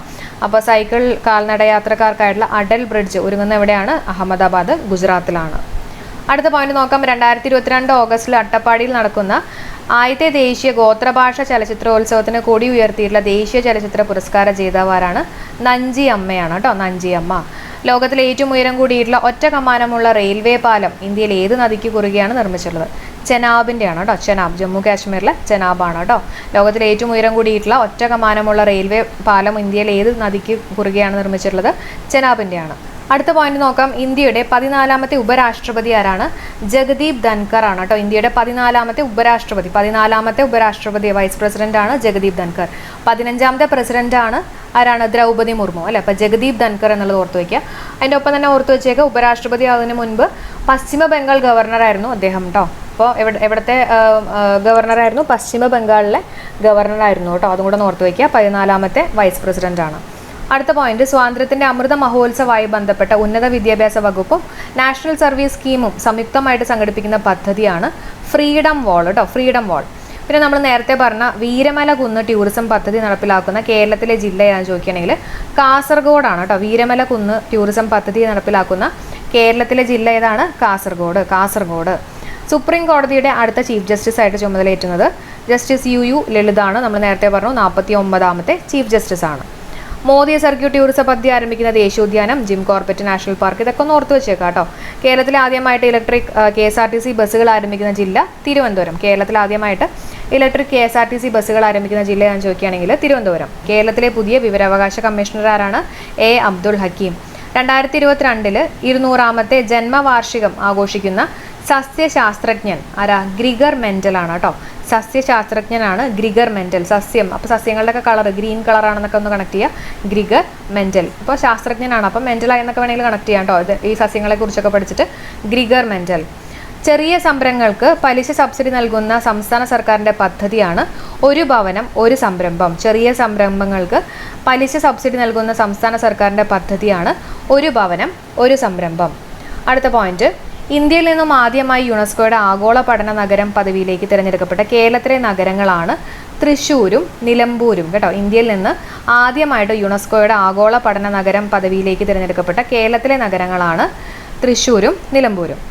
A: അപ്പോൾ സൈക്കിൾ കാൽനട യാത്രക്കാർക്കായിട്ടുള്ള അടൽ ബ്രിഡ്ജ് ഒരുങ്ങുന്ന എവിടെയാണ്? അഹമ്മദാബാദ്, ഗുജറാത്തിലാണ്. അടുത്ത പോയിന്റ് നോക്കാം. 2022 ഓഗസ്റ്റിൽ അട്ടപ്പാടിയിൽ നടക്കുന്ന ആദ്യത്തെ ദേശീയ ഗോത്രഭാഷ ചലച്ചിത്രോത്സവത്തിന് കൊടി ഉയർത്തിയിട്ടുള്ള ദേശീയ ചലച്ചിത്ര പുരസ്കാര ജേതാവാരാണ്? നഞ്ചി അമ്മയാണ് കേട്ടോ. നഞ്ചി അമ്മ. ലോകത്തിലെ ഏറ്റവും ഉയരം കൂടിയിട്ടുള്ള ഒറ്റ കമാനമുള്ള റെയിൽവേ പാലം ഇന്ത്യയിൽ ഏത് നദിക്ക് കുറുകെയാണ് നിർമ്മിച്ചിട്ടുള്ളത്? ചെനാബിൻ്റെയാണ് കേട്ടോ. ചെനാബ്, ജമ്മു കാശ്മീരിലെ ചെനാബാണ് കേട്ടോ. ലോകത്തിലെ ഏറ്റവും ഉയരം കൂടിയിട്ടുള്ള ഒറ്റ കമാനമുള്ള റെയിൽവേ പാലം ഇന്ത്യയിൽ ഏത് നദിക്ക് കുറുകെയാണ് നിർമ്മിച്ചിട്ടുള്ളത്? ചെനാബിൻ്റെയാണ്. അടുത്ത പോയിന്റ് നോക്കാം. ഇന്ത്യയുടെ 14ാമത്തെ ഉപരാഷ്ട്രപതി ആരാണ്? ജഗദീപ് ധൻകർ ആണ് കേട്ടോ. ഇന്ത്യയുടെ 14ാമത്തെ ഉപരാഷ്ട്രപതി വൈസ് പ്രസിഡന്റ് ആണ് ജഗദീപ് ധൻകർ. 15ാമത്തെ പ്രസിഡന്റ് ആണ് ആരാണ്? ദ്രൗപദി മുർമു അല്ലെ. അപ്പോൾ ജഗദീപ് ധൻകർ എന്നുള്ളത് ഓർത്തു വയ്ക്കുക. അതിൻ്റെ ഒപ്പം തന്നെ ഓർത്തു വെച്ചേക്കുക, ഉപരാഷ്ട്രപതി ആകുന്നതിന് മുൻപ് പശ്ചിമ ബംഗാൾ ഗവർണറായിരുന്നു അദ്ദേഹം കേട്ടോ. അപ്പോൾ എവിടുത്തെ ഗവർണറായിരുന്നു? പശ്ചിമ ബംഗാളിലെ ഗവർണറായിരുന്നു കേട്ടോ. അതും കൂടെ ഓർത്തു വയ്ക്കുക. 14ാമത്തെ വൈസ് പ്രസിഡന്റ് ആണ്. അടുത്ത പോയിന്റ്, സ്വാതന്ത്ര്യത്തിന്റെ അമൃത മഹോത്സവമായി ബന്ധപ്പെട്ട ഉന്നത വിദ്യാഭ്യാസ വകുപ്പും നാഷണൽ സർവീസ് സ്കീമും സംയുക്തമായിട്ട് സംഘടിപ്പിക്കുന്ന പദ്ധതിയാണ് ഫ്രീഡം വാൾ കേട്ടോ. ഫ്രീഡം വാൾ. പിന്നെ നമ്മൾ നേരത്തെ പറഞ്ഞ വീരമല കുന്ന് ടൂറിസം പദ്ധതി നടപ്പിലാക്കുന്ന കേരളത്തിലെ ജില്ല ഏതാണെന്ന് ചോദിക്കുകയാണെങ്കിൽ കാസർഗോഡാണ് കേട്ടോ. വീരമല കുന്ന് ടൂറിസം പദ്ധതി നടപ്പിലാക്കുന്ന കേരളത്തിലെ ജില്ല ഏതാണ്? കാസർഗോഡ്. സുപ്രീം കോടതിയുടെ അടുത്ത ചീഫ് ജസ്റ്റിസ് ആയിട്ട് ചുമതലയേറ്റുന്നത് ജസ്റ്റിസ് യു ലളിതാണ്. നമ്മൾ നേരത്തെ പറഞ്ഞു 49ാമത്തെ ചീഫ് ജസ്റ്റിസ് ആണ്. മോദി സർക്യൂട്ട് ടൂറിസം പദ്ധതി ആരംഭിക്കുന്ന ദേശീയോദ്യാനം, ജിം കോർബറ്റ് നാഷണൽ പാർക്ക്, ഇതൊക്കെ ഒന്ന് ഓർത്ത് വെച്ചേക്കാം കേട്ടോ. കേരളത്തിൽ ആദ്യമായിട്ട് ഇലക്ട്രിക് KSRTC ബസ്സുകൾ ആരംഭിക്കുന്ന ജില്ല തിരുവനന്തപുരം. കേരളത്തിൽ ആദ്യമായിട്ട് ഇലക്ട്രിക് KSRTC ബസ്സുകൾ ആരംഭിക്കുന്ന ജില്ല ഞാൻ ചോദിക്കുകയാണെങ്കിൽ തിരുവനന്തപുരം. കേരളത്തിലെ പുതിയ വിവരാവകാശ കമ്മീഷണർ ആരാണ്? A. അബ്ദുൾ ഹക്കീം. 2022 200ാമത്തെ ജന്മവാർഷികം ആഘോഷിക്കുന്ന സസ്യശാസ്ത്രജ്ഞൻ ആരാ? ഗ്രിഗർ മെൻഡൽ ആണ് കേട്ടോ. സസ്യശാസ്ത്രജ്ഞനാണ് ഗ്രിഗർ മെൻഡൽ. സസ്യം, അപ്പോൾ സസ്യങ്ങളുടെയൊക്കെ കളർ ഗ്രീൻ കളറാണെന്നൊക്കെ ഒന്ന് കണക്ട് ചെയ്യുക. ഗ്രിഗർ മെൻഡൽ, അപ്പോൾ ശാസ്ത്രജ്ഞനാണ്, അപ്പം മെൻഡലായി എന്നൊക്കെ വേണമെങ്കിൽ കണക്ട് ചെയ്യാം കേട്ടോ. ഇത് ഈ സസ്യങ്ങളെ കുറിച്ചൊക്കെ പഠിച്ചിട്ട്. Gregor Mendel. ചെറിയ സംരംഭങ്ങൾക്ക് പലിശ സബ്സിഡി നൽകുന്ന സംസ്ഥാന സർക്കാരിൻ്റെ പദ്ധതിയാണ് ഒരു ഭവനം ഒരു സംരംഭം. ചെറിയ സംരംഭങ്ങൾക്ക് പലിശ സബ്സിഡി നൽകുന്ന സംസ്ഥാന സർക്കാരിൻ്റെ പദ്ധതിയാണ് ഒരു ഭവനം ഒരു സംരംഭം. അടുത്ത പോയിന്റ്, ഇന്ത്യയിൽ നിന്നും ആദ്യമായി യുനെസ്കോയുടെ ആഗോള പഠന നഗരം പദവിയിലേക്ക് തിരഞ്ഞെടുക്കപ്പെട്ട കേരളത്തിലെ നഗരങ്ങളാണ് തൃശ്ശൂരും നിലമ്പൂരും കേട്ടോ. ഇന്ത്യയിൽ നിന്ന് ആദ്യമായിട്ട് യുനെസ്കോയുടെ ആഗോള പഠന നഗരം പദവിയിലേക്ക് തിരഞ്ഞെടുക്കപ്പെട്ട കേരളത്തിലെ നഗരങ്ങളാണ് തൃശ്ശൂരും നിലമ്പൂരും.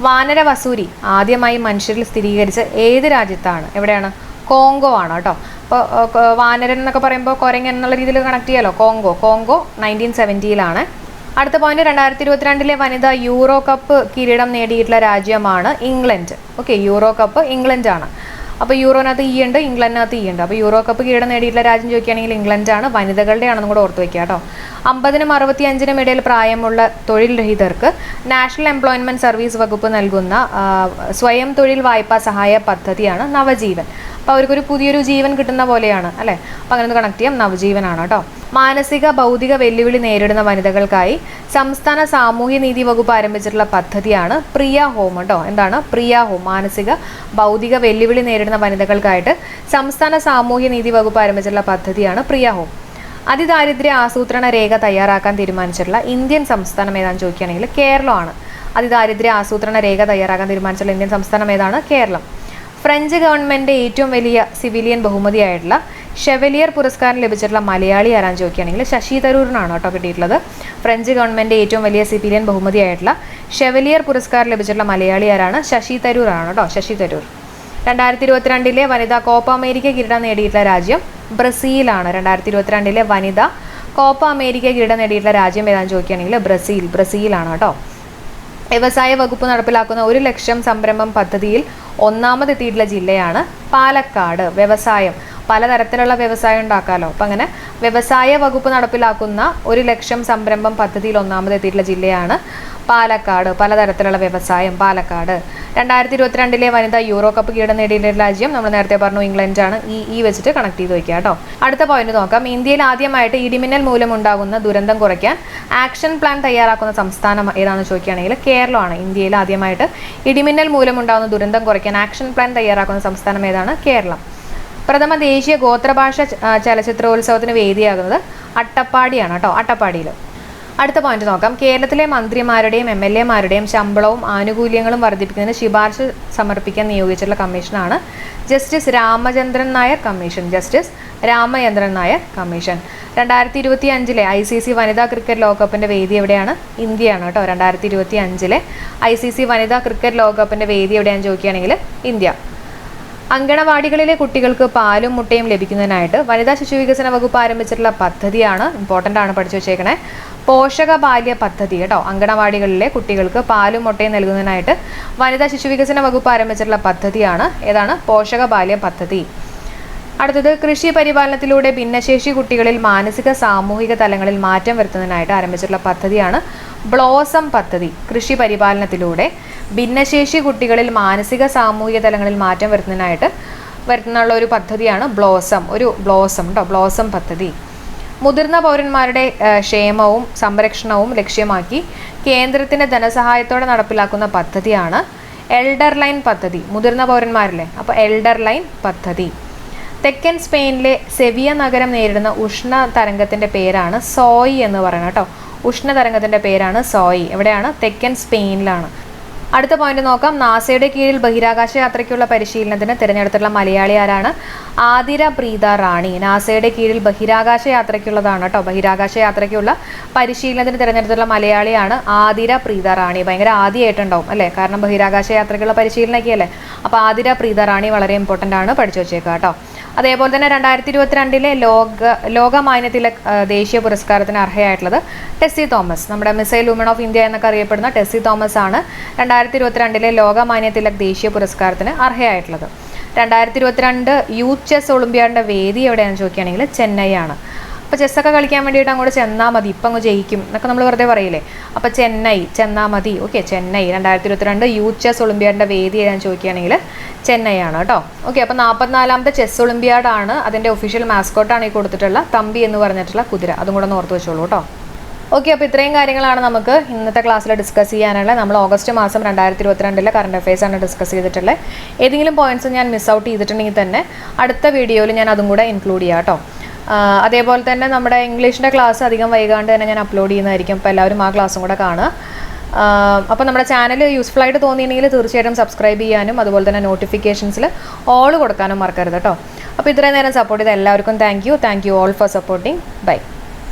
A: വാനര വസൂരി ആദ്യമായി മനുഷ്യരിൽ സ്ഥിരീകരിച്ച ഏത് രാജ്യത്താണ്? എവിടെയാണ്? കോങ്കോ ആണ് കേട്ടോ. അപ്പോൾ വാനരൻ എന്നൊക്കെ പറയുമ്പോൾ കുരങ്ങൻ എന്നുള്ള രീതിയിൽ കണക്ട് ചെയ്യാലോ. കോങ്കോ 1970-ലാണ്. അടുത്ത പോയിന്റ്, 2022 വനിതാ യൂറോ കപ്പ് കിരീടം നേടിയിട്ടുള്ള രാജ്യമാണ് ഇംഗ്ലണ്ട്. ഓക്കെ, യൂറോ കപ്പ് ഇംഗ്ലണ്ടാണ്. അപ്പോൾ യൂറോനകത്ത് ഇ ഉണ്ട്, ഇംഗ്ലണ്ടിനകത്ത് ഇ ഉണ്ട്. അപ്പോൾ യൂറോ കപ്പ് കിരീടം നേടിയിട്ടുള്ള രാജ്യം ചോദിക്കുകയാണെങ്കിൽ ഇംഗ്ലണ്ടാണ്. വനിതകളുടെ ആണെന്നും കൂടെ ഓർത്ത് വയ്ക്കുക കേട്ടോ. 50-നും 65-നും ഇടയിൽ പ്രായമുള്ള തൊഴിൽ രഹിതർക്ക് നാഷണൽ എംപ്ലോയ്മെൻറ്റ് സർവീസ് വകുപ്പ് നൽകുന്ന സ്വയം തൊഴിൽ വായ്പാ സഹായ പദ്ധതിയാണ് നവജീവൻ. അപ്പോൾ അവർക്കൊരു പുതിയൊരു ജീവൻ കിട്ടുന്ന പോലെയാണ് അല്ലേ. അപ്പോൾ അങ്ങനെ ഒന്ന് കണക്ട് ചെയ്യാം, നവജീവനാണ് കേട്ടോ. മാനസിക ഭൗതിക വെല്ലുവിളി നേരിടുന്ന വനിതകൾക്കായി സംസ്ഥാന സാമൂഹ്യ നീതി വകുപ്പ് ആരംഭിച്ചിട്ടുള്ള പദ്ധതിയാണ് പ്രിയ ഹോം കേട്ടോ. എന്താണ് പ്രിയ ഹോം? മാനസിക ഭൗതിക വെല്ലുവിളി നേരിടുന്ന വനിതകൾക്കായിട്ട് സംസ്ഥാന സാമൂഹ്യ നീതി വകുപ്പ് ആരംഭിച്ചിട്ടുള്ള പദ്ധതിയാണ് പ്രിയ ഹോം. അതിദാരിദ്ര്യ ആസൂത്രണ രേഖ തയ്യാറാക്കാൻ തീരുമാനിച്ചിട്ടുള്ള ഇന്ത്യൻ സംസ്ഥാനം ഏതാണെന്ന് ചോദിക്കുകയാണെങ്കിൽ കേരളമാണ്. അതിദാരിദ്ര്യ ആസൂത്രണ രേഖ തയ്യാറാക്കാൻ തീരുമാനിച്ചിട്ടുള്ള ഇന്ത്യൻ സംസ്ഥാനം ഏതാണ്? കേരളം. ഫ്രഞ്ച് ഗവൺമെൻറ് ഏറ്റവും വലിയ സിവിലിയൻ ബഹുമതിയായിട്ടുള്ള ഷെവലിയർ പുരസ്കാരം ലഭിച്ചിട്ടുള്ള മലയാളി ആരാന്ന് ചോദിക്കുകയാണെങ്കിൽ ശശി തരൂരിനാണ് കേട്ടോ കിട്ടിയിട്ടുള്ളത്. ഫ്രഞ്ച് ഗവൺമെൻറ് ഏറ്റവും വലിയ സിവിലിയൻ ബഹുമതിയായിട്ടുള്ള ഷെവലിയർ പുരസ്കാരം ലഭിച്ചിട്ടുള്ള മലയാളി ആരാണ്? ശശി തരൂരാണ് കേട്ടോ. ശശി തരൂർ. 2022 വനിതാ കോപ്പ അമേരിക്ക കിരീടം നേടിയിട്ടുള്ള രാജ്യം ബ്രസീലാണ്. 2022 വനിതാ കോപ്പ അമേരിക്ക കിരീടം നേടിയിട്ടുള്ള രാജ്യം ഏതാണെന്ന് ചോദിക്കുകയാണെങ്കിൽ ബ്രസീലാണ് കേട്ടോ. വ്യവസായ വകുപ്പ് നടപ്പിലാക്കുന്ന 1 ലക്ഷം സംരംഭം പദ്ധതിയിൽ ഒന്നാമതെത്തിയിട്ടുള്ള ജില്ലയാണ് പാലക്കാട്. വ്യവസായം, പലതരത്തിലുള്ള വ്യവസായം ഉണ്ടാക്കാമല്ലോ. അപ്പം അങ്ങനെ വ്യവസായ വകുപ്പ് നടപ്പിലാക്കുന്ന 1 ലക്ഷം സംരംഭം പദ്ധതിയിൽ ഒന്നാമതെത്തിയിട്ടുള്ള ജില്ലയാണ് പാലക്കാട്. പലതരത്തിലുള്ള വ്യവസായം പാലക്കാട്. 2022 വനിതാ യൂറോ കപ്പ് കിരീടം നേടിയിട്ടുള്ള രാജ്യം നമ്മൾ നേരത്തെ പറഞ്ഞു ഇംഗ്ലണ്ടാണ്. ഈ വെച്ചിട്ട് കണക്ട് ചെയ്ത് വയ്ക്കുക കേട്ടോ. അടുത്ത പോയിന്റ് നോക്കാം. ഇന്ത്യയിൽ ആദ്യമായിട്ട് ഇടിമിന്നൽ മൂലമുണ്ടാകുന്ന ദുരന്തം കുറയ്ക്കാൻ ആക്ഷൻ പ്ലാൻ തയ്യാറാക്കുന്ന സംസ്ഥാനം ഏതാണെന്ന് ചോദിക്കുകയാണെങ്കിൽ കേരളമാണ്. ഇന്ത്യയിൽ ആദ്യമായിട്ട് ഇടിമിന്നൽ മൂലമുണ്ടാകുന്ന ദുരന്തം കുറയ്ക്കാൻ ആക്ഷൻ പ്ലാൻ തയ്യാറാക്കുന്ന സംസ്ഥാനം ഏതാണ്? കേരളം. പ്രഥമ ദേശീയ ഗോത്രഭാഷ ചലച്ചിത്രോത്സവത്തിന് വേദിയാകുന്നത് അട്ടപ്പാടിയാണ് കേട്ടോ. അട്ടപ്പാടിയിൽ. അടുത്ത പോയിന്റ് നോക്കാം. കേരളത്തിലെ മന്ത്രിമാരുടെയും MLA-മാരുടെയും ശമ്പളവും ആനുകൂല്യങ്ങളും വർദ്ധിപ്പിക്കുന്നതിന് ശുപാർശ സമർപ്പിക്കാൻ നിയോഗിച്ചിട്ടുള്ള കമ്മീഷനാണ് justice Ramachandran Nair commission. Justice Ramachandran Nair commission. 2025 ICC വനിതാ ക്രിക്കറ്റ് ലോകകപ്പിൻ്റെ വേദി എവിടെയാണ്? ഇന്ത്യയാണ് കേട്ടോ. 2025 ICC വനിതാ ക്രിക്കറ്റ് ലോകകപ്പിൻ്റെ വേദി എവിടെയാണെന്ന് ചോദിക്കുകയാണെങ്കിൽ ഇന്ത്യ. അങ്കണവാടികളിലെ കുട്ടികൾക്ക് പാലും മുട്ടയും ലഭിക്കുന്നതിനായിട്ട് വനിതാ ശിശു വികസന വകുപ്പ് ആരംഭിച്ചിട്ടുള്ള പദ്ധതിയാണ്, ഇമ്പോർട്ടൻ്റ് ആണ്, പഠിച്ചു വെച്ചേക്കണേ, പോഷക ബാല്യ പദ്ധതി കേട്ടോ. അങ്കണവാടികളിലെ കുട്ടികൾക്ക് പാലും മുട്ടയും നൽകുന്നതിനായിട്ട് വനിതാ ശിശു വികസന വകുപ്പ് ആരംഭിച്ചിട്ടുള്ള പദ്ധതിയാണ് ഏതാണ്? പോഷക ബാല്യ പദ്ധതി. അടുത്തത്, കൃഷി പരിപാലനത്തിലൂടെ ഭിന്നശേഷി കുട്ടികളിൽ മാനസിക സാമൂഹിക തലങ്ങളിൽ മാറ്റം വരുത്തുന്നതിനായിട്ട് ആരംഭിച്ചിട്ടുള്ള പദ്ധതിയാണ് ബ്ലോസം പദ്ധതി. കൃഷി പരിപാലനത്തിലൂടെ ഭിന്നശേഷി കുട്ടികളിൽ മാനസിക സാമൂഹിക തലങ്ങളിൽ മാറ്റം വരുത്തുന്നുള്ള ഒരു പദ്ധതിയാണ് ബ്ലോസം പദ്ധതി. മുതിർന്ന പൗരന്മാരുടെ ക്ഷേമവും സംരക്ഷണവും ലക്ഷ്യമാക്കി കേന്ദ്രത്തിൻ്റെ ധനസഹായത്തോടെ നടപ്പിലാക്കുന്ന പദ്ധതിയാണ് എൽഡർ ലൈൻ പദ്ധതി. മുതിർന്ന പൗരന്മാരില്ലേ, അപ്പോൾ എൽഡർ ലൈൻ പദ്ധതി. തെക്കൻ സ്പെയിനിലെ സെവിയ നഗരം നേരിടുന്ന ഉഷ്ണ തരംഗത്തിൻ്റെ പേരാണ് സോയി എന്ന് പറയുന്നത് കേട്ടോ. ഉഷ്ണതരംഗത്തിൻ്റെ പേരാണ് സോയി. എവിടെയാണ്? തെക്കൻ സ്പെയിനിലാണ്. അടുത്ത പോയിന്റ് നോക്കാം. നാസയുടെ കീഴിൽ ബഹിരാകാശ യാത്രയ്ക്കുള്ള പരിശീലനത്തിന് തിരഞ്ഞെടുത്തിട്ടുള്ള മലയാളി ആരാണ്? ആതിര പ്രീത റാണി. നാസയുടെ കീഴിൽ ബഹിരാകാശ യാത്രയ്ക്കുള്ളതാണ് കേട്ടോ. ബഹിരാകാശ യാത്രയ്ക്കുള്ള പരിശീലനത്തിന് തിരഞ്ഞെടുത്തിട്ടുള്ള മലയാളിയാണ് ആതിര പ്രീത റാണി. ഭയങ്കര ആദ്യമായിട്ടുണ്ടാവും അല്ലേ, കാരണം ബഹിരാകാശ യാത്രയ്ക്കുള്ള പരിശീലനമൊക്കെ അല്ലേ. അപ്പോൾ ആതിര പ്രീത റാണി വളരെ ഇമ്പോർട്ടൻ്റ് ആണ്, പഠിച്ചു വെച്ചേക്കുക കേട്ടോ. അതേപോലെ തന്നെ 2022 ലോകമാന്യ തിലക് ദേശീയ പുരസ്കാരത്തിന് അർഹയായിട്ടുള്ളത് ടെസ്സി തോമസ്. നമ്മുടെ മിസൈൽ വുമൺ ഓഫ് ഇന്ത്യ എന്നൊക്കെ അറിയപ്പെടുന്ന ടെസ്സി തോമസ് ആണ് 2022 ലോകമാന്യ തിലക് ദേശീയ പുരസ്കാരത്തിന് അർഹയായിട്ടുള്ളത്. 2022 യൂത്ത് ചെസ് ഒളിമ്പ്യാഡിൻ്റെ വേദി എവിടെയാണെന്ന് ചോദിക്കുകയാണെങ്കിൽ ചെന്നൈ ആണ്. അപ്പോൾ ചെസ്സൊക്കെ കളിക്കാൻ വേണ്ടിയിട്ട് അങ്ങോട്ട് ചെന്നാൽ മതി, ഇപ്പം അങ്ങ് ജയിക്കും എന്നൊക്കെ നമ്മൾ വെറുതെ പറയില്ലേ. അപ്പോൾ ചെന്നാൽ മതി. ഓക്കെ, ചെന്നൈ 2022 യൂത്ത് ചെസ് ഒളിമ്പ്യാഡിൻ്റെ വേദി ഏതാണെന്ന് ചോദിക്കുകയാണെങ്കിൽ ചെന്നൈ ആണ് കേട്ടോ. ഓക്കെ, അപ്പോൾ 44ാമത്തെ ചെസ് ഒളിമ്പ്യാഡാണ്. അതിൻ്റെ ഒഫീഷ്യൽ മാസ്കോട്ടാണ് ഈ കൊടുത്തിട്ടുള്ള തമ്പി എന്ന് പറഞ്ഞിട്ടുള്ള കുതിര. അതും കൂടെ ഒന്ന് ഓർത്ത് വെച്ചോളൂ കേട്ടോ. ഓക്കെ, അപ്പോൾ ഇത്രയും കാര്യങ്ങളാണ് നമുക്ക് ഇന്നത്തെ ക്ലാസ്സിൽ ഡിസ്കസ് ചെയ്യാനുള്ളത്. നമ്മൾ ഓഗസ്റ്റ് മാസം 2022 കറണ്ട് അഫയേഴ്സാണ് ഡിസ്കസ് ചെയ്തിട്ടുള്ളത്. ഏതെങ്കിലും പോയിന്റ്സ് ഞാൻ മിസ് ഔട്ട് ചെയ്തിട്ടുണ്ടെങ്കിൽ തന്നെ അടുത്ത വീഡിയോയിൽ ഞാൻ അതും കൂടെ ഇൻക്ലൂഡ് ചെയ്യാം കേട്ടോ. അതേപോലെ തന്നെ നമ്മുടെ ഇംഗ്ലീഷിൻ്റെ ക്ലാസ് അധികം വൈകാണ്ട് തന്നെ ഞാൻ അപ്ലോഡ് ചെയ്യുന്നതായിരിക്കും. അപ്പോൾ എല്ലാവരും ആ ക്ലാസ്സും കൂടെ കാണുക. അപ്പോൾ നമ്മുടെ ചാനൽ യൂസ്ഫുൾ ആയിട്ട് തോന്നിയിട്ടുണ്ടെങ്കിൽ തീർച്ചയായിട്ടും സബ്സ്ക്രൈബ് ചെയ്യാനും അതുപോലെ തന്നെ നോട്ടിഫിക്കേഷൻസിൽ ഓൾ കൊടുക്കാനും മറക്കരുത് കേട്ടോ. അപ്പോൾ ഇത്രയും നേരം സപ്പോർട്ട് ചെയ്ത എല്ലാവർക്കും thank you all for supporting. By.